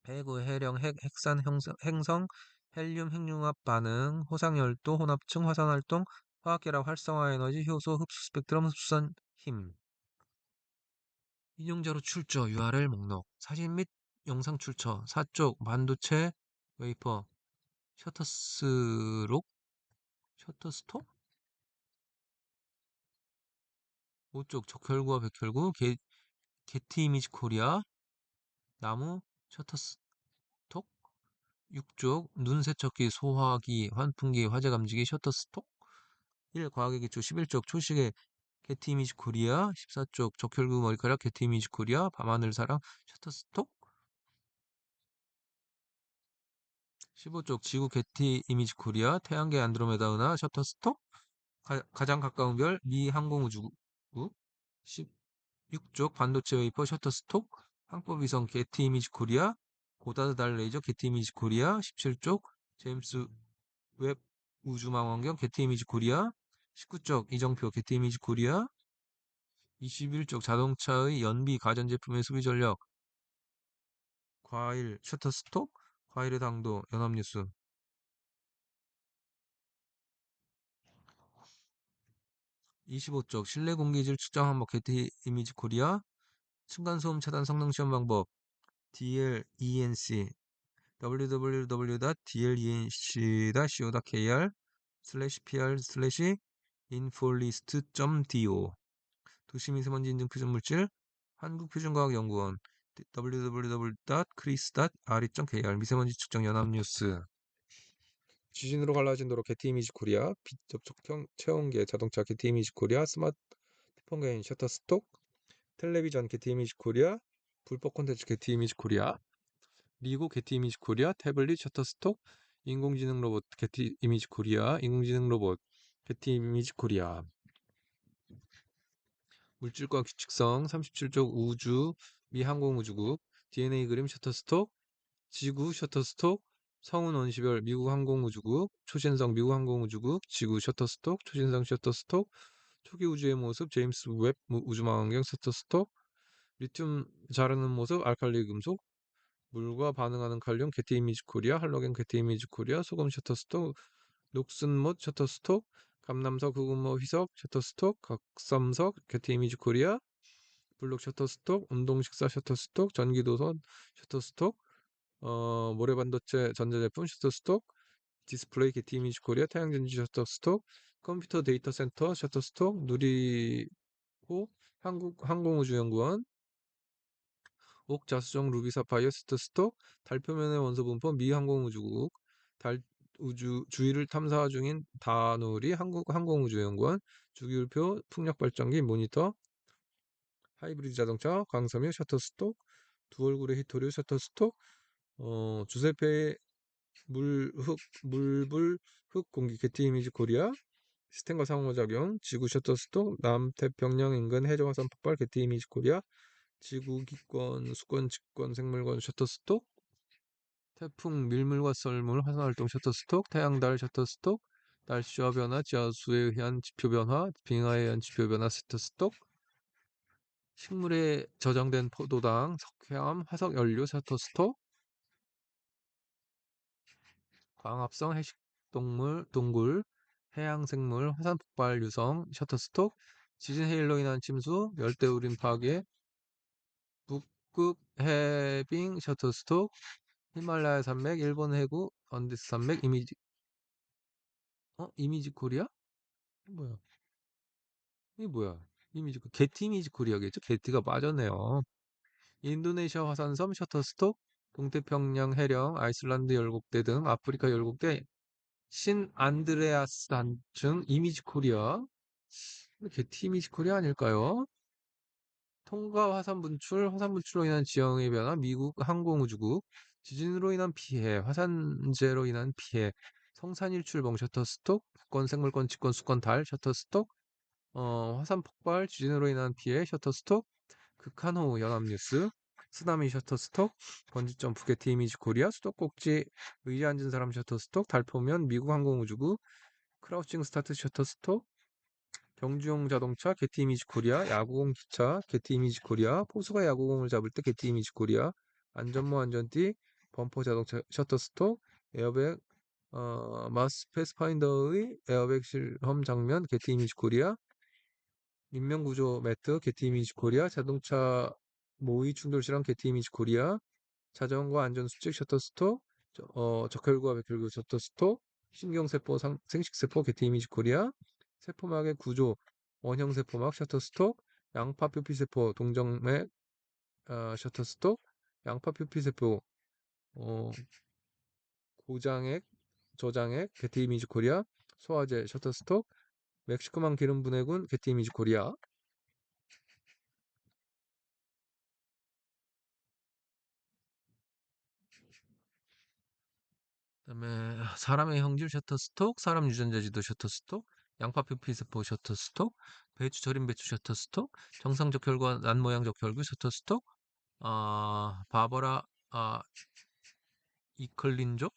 배구, 해령, 핵산, 행성, 헬륨, 핵융합 반응, 호상열도, 혼합층, 화산활동, 화학결합, 활성화 에너지, 효소, 흡수 스펙트럼, 흡수선, 힘. 인용자료 출처, URL 목록, 사진 및 영상 출처, 4쪽, 반도체, 웨이퍼, 셔터스록, 셔터스톡? 5쪽, 적혈구와 백혈구, 게티 이미지 코리아, 나무, 셔터스톡, 6쪽, 눈 세척기, 소화기, 환풍기, 화재 감지기, 셔터스톡, 1. 과학의 기초 11쪽, 초식의 게티 이미지 코리아, 14쪽, 적혈구 머리카락, 게티 이미지 코리아, 밤하늘 사랑, 셔터스톡, 15쪽, 지구 게티 이미지 코리아, 태양계 안드로메다 은하, 셔터스톡, 가장 가까운 별, 미 항공우주국, 16쪽, 반도체 웨이퍼, 셔터스톡, 항법위성 게티 이미지 코리아, 고다드 달 레이저, 게티 이미지 코리아, 17쪽, 제임스 웹 우주망원경, 게티 이미지 코리아, 19쪽, 이정표, 게티 이미지 코리아, 21쪽, 자동차의 연비, 가전제품의 소비 전력, 과일, 셔터스톡, 과일의 당도, 연합뉴스, 25쪽, 실내 공기질 측정 항목, 게티 이미지 코리아, 층간소음 차단 성능 시험 방법, DLENC, www.dlenc.co.kr pr/infolist.do 도시미세먼지 인증 표준 물질 한국표준과학연구원 www.chris.re.kr 미세먼지 측정 연합뉴스 지진으로 갈라진 도로 게티 이미지 코리아 비접촉형 체온계 자동차 게티 이미지 코리아 스마트폰 개인 셔터스톡 텔레비전 게티 이미지 코리아 불법 콘텐츠 게티 이미지 코리아, 미국 게티 이미지 코리아, 태블릿 셔터스톡, 인공지능 로봇 게티 이미지 코리아, 인공지능 로봇 게티 이미지 코리아, 물질과 규칙성 37쪽 우주 미 항공우주국, DNA 그림 셔터스톡, 지구 셔터스톡, 성운 원시별 미국 항공우주국, 초신성 미국 항공우주국, 지구 셔터스톡, 초신성 셔터스톡, 초기 우주의 모습 제임스 웹 우주망원경 셔터스톡, 리튬 자르는 모습 알칼리 금속, 물과 반응하는 칼륨 게티 이미지 코리아, 할로겐 게티 이미지 코리아, 소금 셔터스톡, 녹슨못 셔터스톡, 감남석 흑음모 희석 셔터스톡, 각섬석 게티 이미지 코리아, 블록 셔터스톡, 운동식사 셔터스톡, 전기도선 셔터스톡, 모래반도체 전자제품 셔터스톡, 디스플레이 게티 이미지 코리아, 태양전지 셔터스톡, 컴퓨터 데이터 센터 셔터스톡, 누리호 한국항공우주연구원, 옥자수정 루비 사파이어 셔터스톡, 달 표면의 원소 분포 미 항공우주국, 달 우주 주위를 탐사 중인 다누리 한국항공우주연구원, 주기율표 풍력발전기 모니터, 하이브리드 자동차 광섬유 셔터스톡, 두 얼굴의 히토류 셔터스톡, 주세페의 물불 흙 공기 게티 이미지 코리아, 시스템과 상호작용 지구 셔터스톡, 남태평양 인근 해저화산 폭발 게티 이미지 코리아, 지구 기권 수권 직권 생물권 셔터스톡, 태풍 밀물과 썰물 화산활동 셔터스톡, 태양달 셔터스톡, 날씨와 변화 지하수에 의한 지표 변화 빙하에 의한 지표 변화 셔터스톡, 식물에 저장된 포도당 석회암 화석 연료 셔터스톡, 광합성 해식동물 동굴 해양생물 화산 폭발 유성 셔터스톡, 지진 해일로 인한 침수 열대우림 파괴 북극 해빙 셔터스톡, 히말라야 산맥 일본 해구 언데스 산맥 이미지 코리아? 뭐야? 이게 뭐야? 게티 이미지 코리아겠죠? 게티가 빠졌네요. 인도네시아 화산섬 셔터스톡, 동태평양 해령, 아이슬란드 열곡대 등 아프리카 열곡대 신안드레아스 단층 이미지 코리아. 게티 이미지 코리아 아닐까요? 통가 화산 분출, 화산 분출로 인한 지형의 변화, 미국 항공우주국, 지진으로 인한 피해, 화산재로 인한 피해, 성산일출봉 셔터스톡, 국권 생물권 직권 수권 달 셔터스톡, 화산 폭발, 지진으로 인한 피해 셔터스톡, 극한호우 연합뉴스, 쓰나미 셔터스톡, 번지점프 게티 이미지 코리아, 수도꼭지 의자 앉은 사람 셔터스톡, 달포면 미국 항공우주국, 크라우칭 스타트 셔터스톡, 경주용 자동차 게티 이미지 코리아, 야구공 기차 게티 이미지 코리아, 포수가 야구공을 잡을 때 게티 이미지 코리아, 안전모 안전띠, 범퍼 자동차 셔터스톡, 에어백 마스 패스파인더의 에어백 실험 장면 게티 이미지 코리아, 인명구조 매트 게티 이미지 코리아, 자동차 모의 충돌 실험 게티 이미지 코리아, 자전거 안전수칙 셔터스톡, 적혈구와 백혈구 셔터스톡, 신경세포 생식세포 게티 이미지 코리아, 세포막의 구조 원형세포막 셔터스톡, 양파표피세포 동정맥 셔터스톡, 양파표피세포 어, 고장액 저장액 게티 이미지 코리아, 소화제 셔터스톡, 멕시코만 기름 분해군 게티 이미지 코리아, 그다음에 사람의 형질 셔터스톡, 사람 유전자 지도 셔터스톡, 양파 표피세포 셔터스톡, 배추 절임 배추 셔터스톡, 정상적 혈관 난모양적 혈구 셔터스톡, 바버라 이클린톡,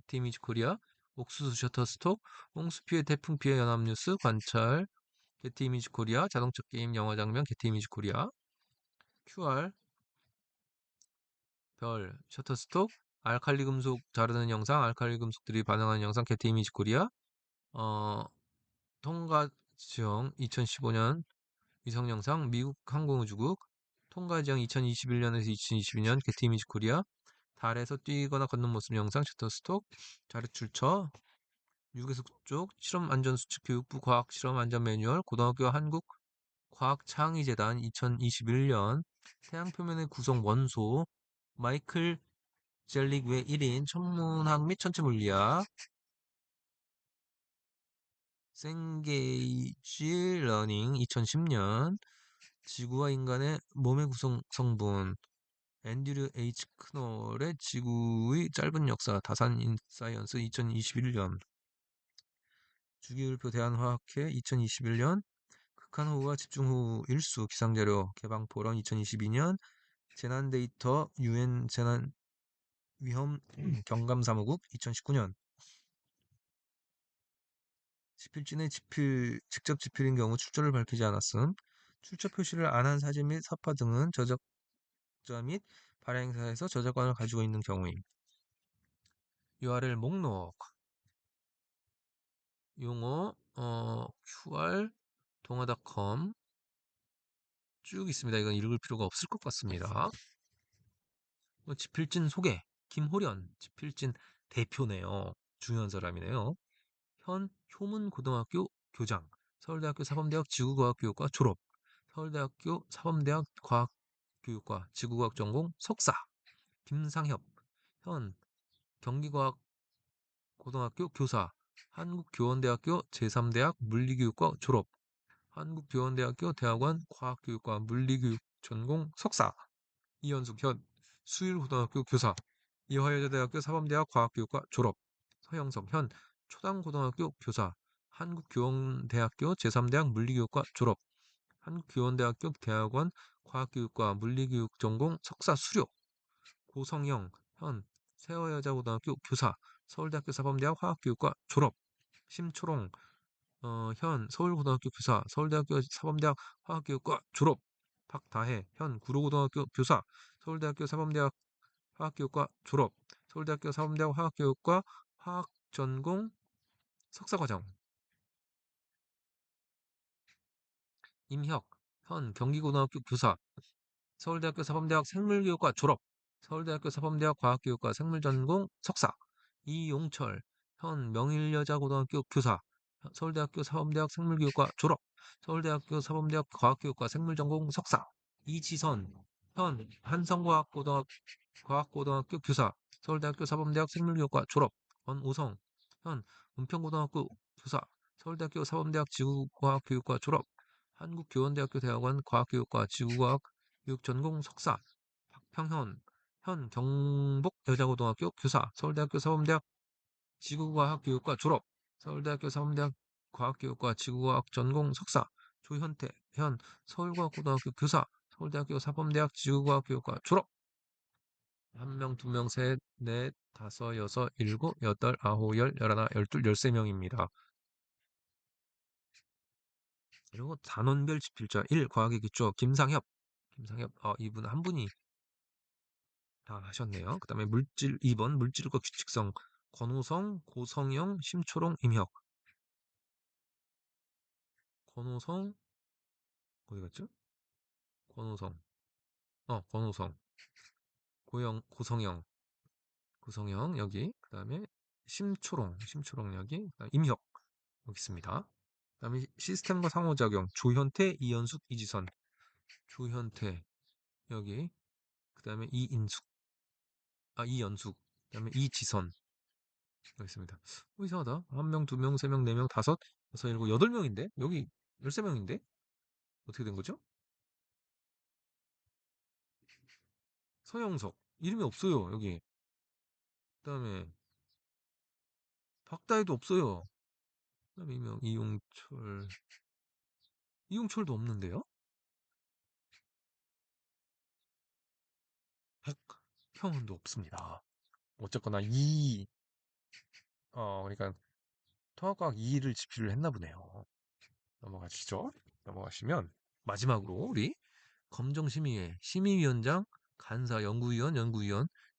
티미지 코리아, 옥수수 셔터스톡, 홍수 피해 태풍 피해 연합뉴스 관찰, 게티 이미지 코리아, 자동차 게임 영화 장면 게티 이미지 코리아, QR 별 셔터스톡, 알칼리 금속 자르는 영상, 알칼리 금속들이 반응하는 영상 게티 이미지 코리아, 어, 통과 지형 2015년 위성 영상 미국 항공우주국, 통과 지형 2021년에서 2022년 게티 이미지 코리아, 달에서 뛰거나 걷는 모습 영상 셔터스톡, 자료 출처, 유괴석 쪽 실험 안전 수칙 교육부 과학 실험 안전 매뉴얼, 고등학교 한국 과학창의재단 2021년, 태양 표면의 구성 원소, 마이클 젤릭 외 1인 천문학 및 천체물리학, 생게이지 러닝 2010년, 지구와 인간의 몸의 구성 성분, 앤드류 H. 크널의 지구의 짧은 역사, 다산 인사이언스 2021년, 주기율표 대한화학회 2021년, 극한호우와 집중호우 일수 기상자료 개방포럼 2022년, 재난 데이터 UN 재난 위험 경감사무국 2019년, 지필진의 직접 지필인 경우 출처를 밝히지 않았음, 출처 표시를 안 한 사진 및 사파 등은 저작자 및 발행사에서 저작권을 가지고 있는 경우임. URL 목록, 용어, QR, 동아닷컴 쭉 있습니다. 이건 읽을 필요가 없을 것 같습니다. 지필진 소개, 김호련, 지필진 대표네요. 중요한 사람이네요. 현 효문고등학교 교장, 서울대학교 사범대학 지구과학교육과 졸업, 서울대학교 사범대학 과학교육과 지구과학 전공 석사, 김상협, 현 경기과학고등학교 교사, 한국교원대학교 제3대학 물리교육과 졸업, 한국교원대학교 대학원 과학교육과 물리교육 전공 석사, 이현숙 현 수일고등학교 교사, 이화여자대학교 사범대학 과학교육과 졸업, 서영석 현 초당고등학교 교사, 한국교원대학교 제3대학 물리교육과 졸업, 한국교원대학교 대학원 과학교육과 물리교육 전공 석사 수료, 고성영 현 세화여자고등학교 교사, 서울대학교 사범대학 화학교육과 졸업, 심초롱 현 서울고등학교 교사, 서울대학교 사범대학 화학교육과 졸업, 박다혜 현 구로고등학교 교사, 서울대학교 사범대학 화학교육과 졸업, 서울대학교 사범대학 화학교육과 화학전공 석사과정, 임혁 현 경기고등학교 교사, 서울대학교 사범대학 생물교육과 졸업, 서울대학교 사범대학 과학교육과 생물전공 석사, 이용철 현 명일여자고등학교 교사, 서울대학교 사범대학 생물교육과 졸업, 서울대학교 사범대학 과학교육과 생물전공 석사, 이지선 현 한성과학고등학교 교사, 서울대학교 사범대학 생물교육과 졸업, 권오성 현 은평고등학교 교사, 서울대학교 사범대학 지구과학교육과 졸업, 한국교원대학교 대학원 과학교육과 지구과학 교육 전공 석사, 박평현 현 경북여자고등학교 교사, 서울대학교 사범대학 지구과학교육과 졸업, 서울대학교 사범대학 과학교육과 지구과학 전공 석사, 조현태 현 서울과학고등학교 교사, 서울대학교 사범대학 지구과학교육과 졸업. 한 명, 두 명, 셋, 넷, 다섯, 여섯, 일곱, 여덟, 아홉, 열, 열하나, 열둘, 13명입니다. 그리고 단원별 지필자 1. 과학의 기초 김상협. 이분 한 분이 다 하셨네요. 그 다음에 물질 2번 물질과 규칙성 권호성, 고성영, 심초롱, 임혁. 권호성 어디 갔죠? 권호성. 권호성. 고성영 여기. 그 다음에 심초롱 여기. 그다음에 임혁 여기 있습니다. 그다음에 시스템과 상호작용 조현태, 이연숙, 이지선. 조현태 여기. 그다음에 이연숙. 그다음에 이지선 여기 있습니다. 이상하다. 한 명, 두 명, 세 명, 네 명, 다섯, 여섯, 일곱, 8명인데 여기 13명인데 어떻게 된 거죠? 서영석 이름이 없어요 여기. 그다음에 박다혜도 없어요. 그다음에 이용철도 없는데요. 박형은도 없습니다. 어쨌거나 그러니까 통합과학 2를 집필을 했나 보네요. 넘어가시죠. 넘어가시면 마지막으로 우리 검정심의회 심의위원장, 간사, 연구위원,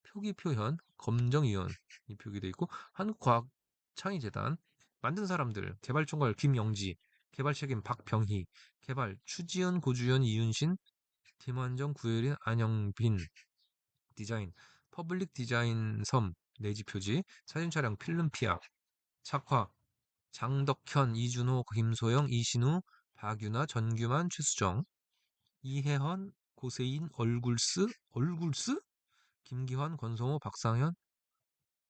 표기표현, 검정위원 이 표기돼 있고 한국과학창의재단 만든 사람들 개발총괄 김영지, 개발책임 박병희, 개발 추지연, 고주연, 이윤신, 김환정, 구혜린, 안영빈, 디자인 퍼블릭 디자인 섬 내지 표지, 사진 촬영 필름피아, 작화 장덕현, 이준호, 김소영, 이신우, 박유나, 전규만, 최수정, 이혜헌, 고세인, 얼굴스, 김기환, 권성호, 박상현,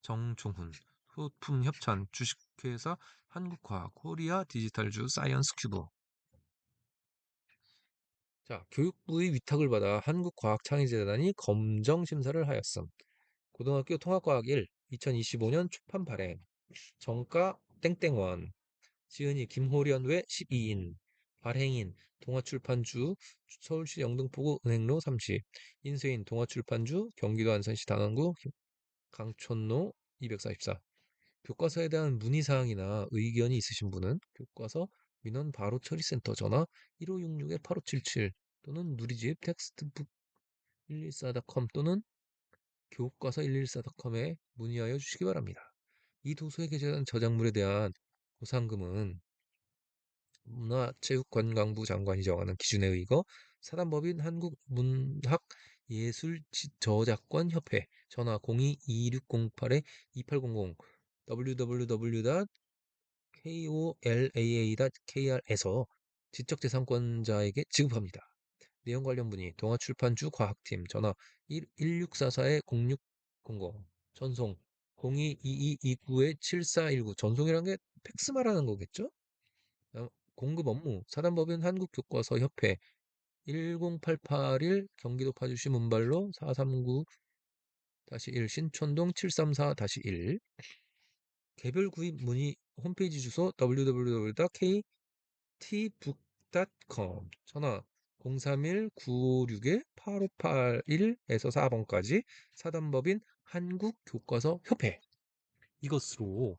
정종훈, 소품협찬, 주식회사 한국과학, 코리아 디지털주, 사이언스 큐브. 자, 교육부의 위탁을 받아 한국과학창의재단이 검정 심사를 하였음. 고등학교 통합과학 1, 2025년 초판 발행. 정가 땡땡원. 지은이 김호련 외 12인. 발행인 동아출판주 서울시 영등포구 은행로 30. 인쇄인 동아출판주 경기도 안산시 단원구 강촌로 244. 교과서에 대한 문의사항이나 의견이 있으신 분은 교과서 민원 바로 처리센터 전화 1566-8577 또는 누리집 텍스트북 114.com 또는 교과서 114.com에 문의하여 주시기 바랍니다. 이 도서에 게재된 저작물에 대한 보상금은 문화체육관광부 장관이 정하는 기준에 의거 사단법인 한국문학예술저작권협회 전화 02-2608-2800 www.kolaa.kr에서 지적재산권자에게 지급합니다. 내용 관련 문의 동아출판주 과학팀 전화 1644-0600 전송 022229-7419 전송이란 게 팩스 말하는 거겠죠? 공급 업무 사단법인 한국교과서협회 1088일 경기도 파주시 문발로 439-1 신촌동 734-1 개별 구입 문의 홈페이지 주소 www.ktbook.com 전화 031-956-8581에서 4번까지 사단법인 한국교과서협회 이것으로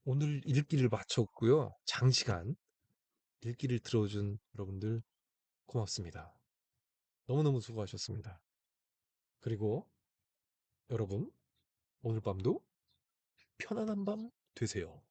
오늘 읽기를 마쳤고요. 장시간 읽기를 들어준 여러분들 고맙습니다. 너무너무 수고하셨습니다. 그리고 여러분 오늘 밤도 편안한 밤 되세요.